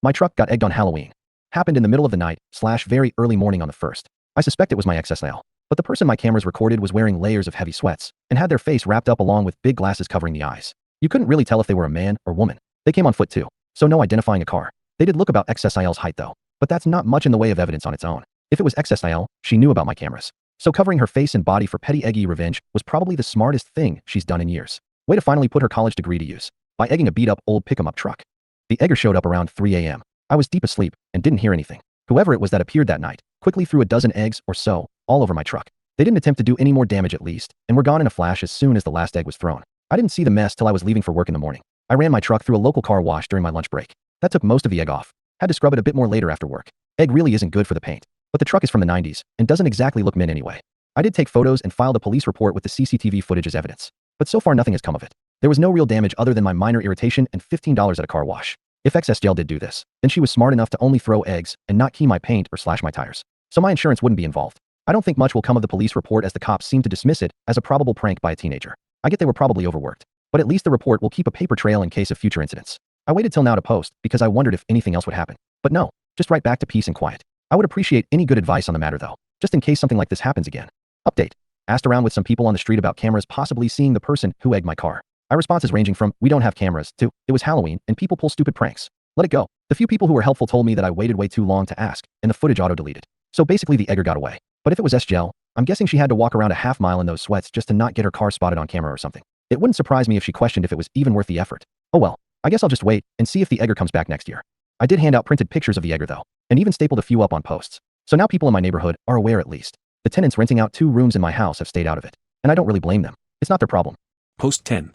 My truck got egged on Halloween. Happened in the middle of the night / very early morning on the 1st. I suspect it was my XSIL. But the person my cameras recorded was wearing layers of heavy sweats and had their face wrapped up along with big glasses covering the eyes. You couldn't really tell if they were a man or woman. They came on foot too, so no identifying a car. They did look about XSIL's height though, but that's not much in the way of evidence on its own. If it was XSIL, she knew about my cameras. So covering her face and body for petty eggy revenge was probably the smartest thing she's done in years. Way to finally put her college degree to use by egging a beat-up old pick-em-up truck. The egger showed up around 3 a.m. I was deep asleep and didn't hear anything. Whoever it was that appeared that night quickly threw a dozen eggs or so all over my truck. They didn't attempt to do any more damage at least, and were gone in a flash as soon as the last egg was thrown. I didn't see the mess till I was leaving for work in the morning. I ran my truck through a local car wash during my lunch break. That took most of the egg off. Had to scrub it a bit more later after work. Egg really isn't good for the paint. But the truck is from the 90s and doesn't exactly look mint anyway. I did take photos and filed a police report with the CCTV footage as evidence. But so far nothing has come of it. There was no real damage other than my minor irritation and $15 at a car wash. If XSGel did do this, then she was smart enough to only throw eggs and not key my paint or slash my tires. So my insurance wouldn't be involved. I don't think much will come of the police report as the cops seem to dismiss it as a probable prank by a teenager. I get they were probably overworked. But at least the report will keep a paper trail in case of future incidents. I waited till now to post because I wondered if anything else would happen. But no, just right back to peace and quiet. I would appreciate any good advice on the matter though, just in case something like this happens again. Update. Asked around with some people on the street about cameras possibly seeing the person who egged my car. My responses ranging from, we don't have cameras, to, it was Halloween and people pull stupid pranks. Let it go. The few people who were helpful told me that I waited way too long to ask, and the footage auto-deleted. So basically the egger got away. But if it was SGel, I'm guessing she had to walk around a half mile in those sweats just to not get her car spotted on camera or something. It wouldn't surprise me if she questioned if it was even worth the effort. Oh well, I guess I'll just wait and see if the egger comes back next year. I did hand out printed pictures of the egger though, and even stapled a few up on posts. So now people in my neighborhood are aware at least. The tenants renting out 2 rooms in my house have stayed out of it. And I don't really blame them. It's not their problem. Post 10.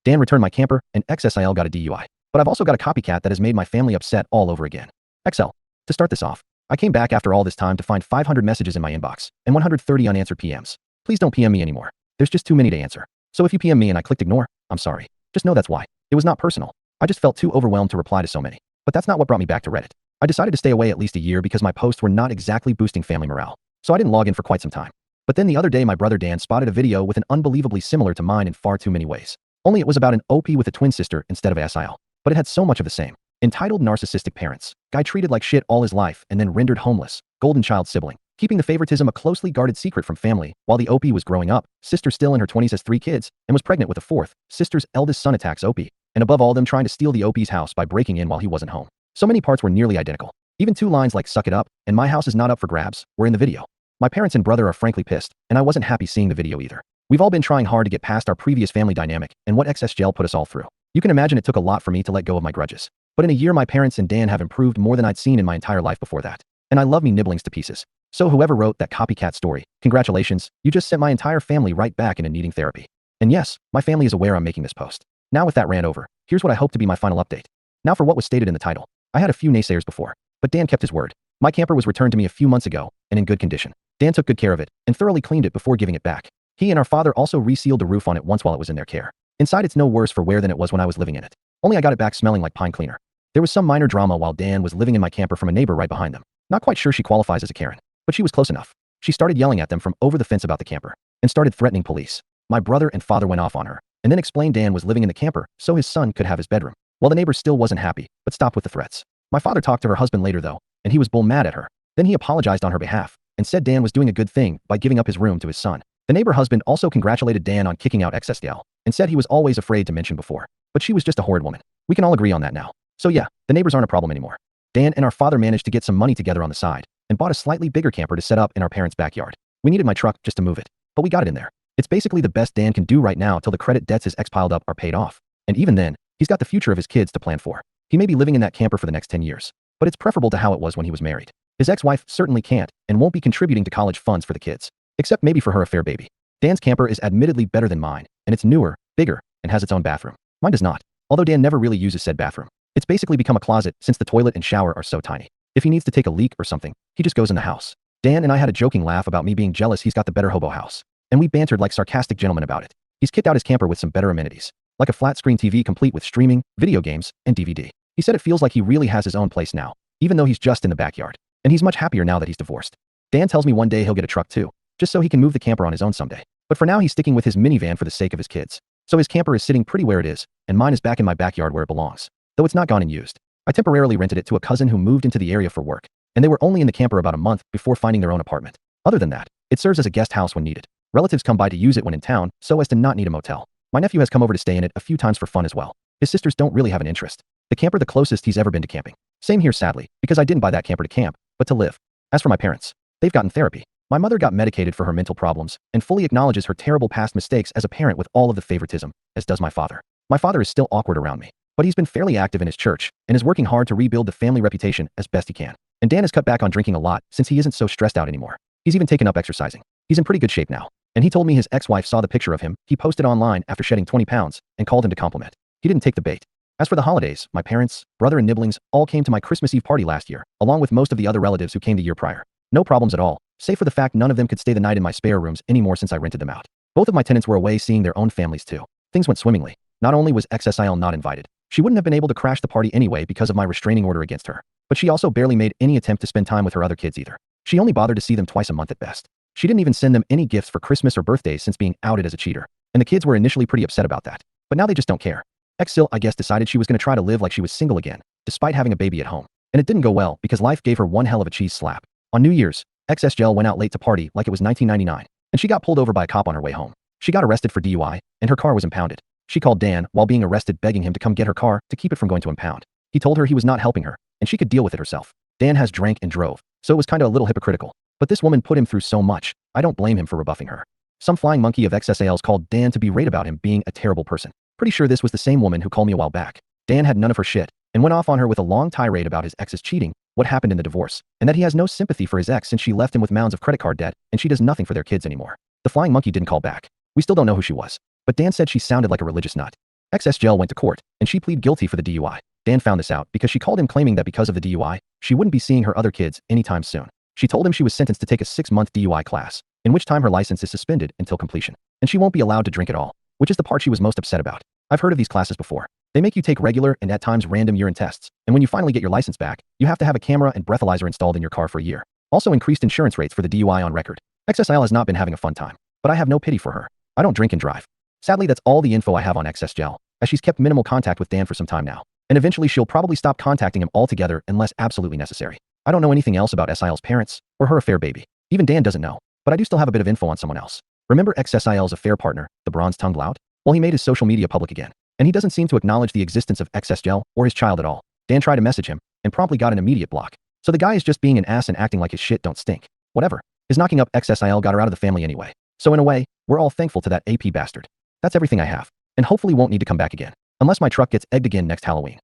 Dan returned my camper, and XSIL got a DUI. But I've also got a copycat that has made my family upset all over again. XL. To start this off, I came back after all this time to find 500 messages in my inbox, and 130 unanswered PMs. Please don't PM me anymore. There's just too many to answer. So if you PM me and I clicked ignore, I'm sorry. Just know that's why. It was not personal. I just felt too overwhelmed to reply to so many. But that's not what brought me back to Reddit. I decided to stay away at least a year because my posts were not exactly boosting family morale. So I didn't log in for quite some time. But then the other day my brother Dan spotted a video with an unbelievably similar to mine in far too many ways. Only it was about an OP with a twin sister instead of SIL. But it had so much of the same. Entitled narcissistic parents. Guy treated like shit all his life and then rendered homeless. Golden child sibling. Keeping the favoritism a closely guarded secret from family. While the OP was growing up, sister still in her 20s has 3 kids and was pregnant with a 4th. Sister's eldest son attacks OP. And above all them trying to steal the OP's house by breaking in while he wasn't home. So many parts were nearly identical. Even 2 lines like suck it up and my house is not up for grabs were in the video. My parents and brother are frankly pissed, and I wasn't happy seeing the video either. We've all been trying hard to get past our previous family dynamic and what XSGel put us all through. You can imagine it took a lot for me to let go of my grudges. But in a year my parents and Dan have improved more than I'd seen in my entire life before that. And I love me nibblings to pieces. So whoever wrote that copycat story, congratulations, you just sent my entire family right back into needing therapy. And yes, my family is aware I'm making this post. Now with that rant over, here's what I hope to be my final update. Now for what was stated in the title. I had a few naysayers before, but Dan kept his word. My camper was returned to me a few months ago, and in good condition. Dan took good care of it, and thoroughly cleaned it before giving it back. He and our father also resealed the roof on it once while it was in their care. Inside it's no worse for wear than it was when I was living in it. Only I got it back smelling like pine cleaner. There was some minor drama while Dan was living in my camper from a neighbor right behind them. Not quite sure she qualifies as a Karen, but she was close enough. She started yelling at them from over the fence about the camper, and started threatening police. My brother and father went off on her, and then explained Dan was living in the camper so his son could have his bedroom. Well, the neighbor still wasn't happy, but stopped with the threats. My father talked to her husband later though, and he was bull mad at her. Then he apologized on her behalf, and said Dan was doing a good thing by giving up his room to his son. The neighbor husband also congratulated Dan on kicking out XSDL, and said he was always afraid to mention before. But she was just a horrid woman. We can all agree on that now. So yeah, the neighbors aren't a problem anymore. Dan and our father managed to get some money together on the side, and bought a slightly bigger camper to set up in our parents' backyard. We needed my truck just to move it, but we got it in there. It's basically the best Dan can do right now till the credit debts his ex piled up are paid off. And even then, he's got the future of his kids to plan for. He may be living in that camper for the next 10 years, but it's preferable to how it was when he was married. His ex-wife certainly can't and won't be contributing to college funds for the kids, except maybe for her affair baby. Dan's camper is admittedly better than mine, and it's newer, bigger, and has its own bathroom. Mine does not, although Dan never really uses said bathroom. It's basically become a closet since the toilet and shower are so tiny. If he needs to take a leak or something, he just goes in the house. Dan and I had a joking laugh about me being jealous he's got the better hobo house, and we bantered like sarcastic gentlemen about it. He's kitted out his camper with some better amenities, like a flat-screen TV complete with streaming, video games, and DVD. He said it feels like he really has his own place now, even though he's just in the backyard. And he's much happier now that he's divorced. Dan tells me one day he'll get a truck too, just so he can move the camper on his own someday. But for now he's sticking with his minivan for the sake of his kids. So his camper is sitting pretty where it is, and mine is back in my backyard where it belongs. Though it's not gone and used. I temporarily rented it to a cousin who moved into the area for work, and they were only in the camper about a month before finding their own apartment. Other than that, it serves as a guest house when needed. Relatives come by to use it when in town, so as to not need a motel. My nephew has come over to stay in it a few times for fun as well. His sisters don't really have an interest. The camper the closest he's ever been to camping. Same here sadly, because I didn't buy that camper to camp, but to live. As for my parents, they've gotten therapy. My mother got medicated for her mental problems, and fully acknowledges her terrible past mistakes as a parent with all of the favoritism, as does my father. My father is still awkward around me, but he's been fairly active in his church, and is working hard to rebuild the family reputation as best he can. And Dan has cut back on drinking a lot since he isn't so stressed out anymore. He's even taken up exercising. He's in pretty good shape now. And he told me his ex-wife saw the picture of him he posted online after shedding 20 pounds, and called him to compliment. He didn't take the bait. As for the holidays, my parents, brother and nibblings all came to my Christmas Eve party last year, along with most of the other relatives who came the year prior. No problems at all, save for the fact none of them could stay the night in my spare rooms anymore since I rented them out. Both of my tenants were away seeing their own families too. Things went swimmingly. Not only was XSIL not invited, she wouldn't have been able to crash the party anyway because of my restraining order against her, but she also barely made any attempt to spend time with her other kids either. She only bothered to see them twice a month at best. She didn't even send them any gifts for Christmas or birthdays since being outed as a cheater, and the kids were initially pretty upset about that. But now they just don't care. XSIL, I guess, decided she was going to try to live like she was single again, despite having a baby at home. And it didn't go well because life gave her one hell of a cheese slap. On New Year's, XSGel went out late to party like it was 1999, and she got pulled over by a cop on her way home. She got arrested for DUI, and her car was impounded. She called Dan while being arrested begging him to come get her car to keep it from going to impound. He told her he was not helping her, and she could deal with it herself. Dan has drank and drove, so it was kinda a little hypocritical. But this woman put him through so much, I don't blame him for rebuffing her. Some flying monkey of XSALs called Dan to berate about him being a terrible person. Pretty sure this was the same woman who called me a while back. Dan had none of her shit, and went off on her with a long tirade about his ex's cheating, what happened in the divorce, and that he has no sympathy for his ex since she left him with mounds of credit card debt, and she does nothing for their kids anymore. The flying monkey didn't call back. We still don't know who she was, but Dan said she sounded like a religious nut. XSGel went to court, and she pleaded guilty for the DUI. Dan found this out because she called him claiming that because of the DUI, she wouldn't be seeing her other kids anytime soon. She told him she was sentenced to take a 6-month DUI class, in which time her license is suspended until completion, and she won't be allowed to drink at all, which is the part she was most upset about. I've heard of these classes before. They make you take regular and at times random urine tests, and when you finally get your license back, you have to have a camera and breathalyzer installed in your car for a year. Also increased insurance rates for the DUI on record. XSIL has not been having a fun time, but I have no pity for her. I don't drink and drive. Sadly, that's all the info I have on XSGel, as she's kept minimal contact with Dan for some time now, and eventually she'll probably stop contacting him altogether unless absolutely necessary. I don't know anything else about SIL's parents, or her affair baby. Even Dan doesn't know, but I do still have a bit of info on someone else. Remember XSIL's affair partner, the bronze-tongued lout? Well, he made his social media public again, and he doesn't seem to acknowledge the existence of XSGel or his child at all. Dan tried to message him, and promptly got an immediate block. So the guy is just being an ass and acting like his shit don't stink. Whatever. His knocking up XSIL got her out of the family anyway. So in a way, we're all thankful to that AP bastard. That's everything I have, and hopefully won't need to come back again, unless my truck gets egged again next Halloween.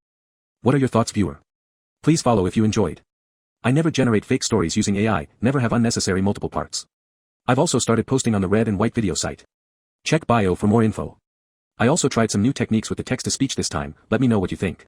What are your thoughts, viewer? Please follow if you enjoyed. I never generate fake stories using AI, never have unnecessary multiple parts. I've also started posting on the red and white video site. Check bio for more info. I also tried some new techniques with the text-to-speech this time, let me know what you think.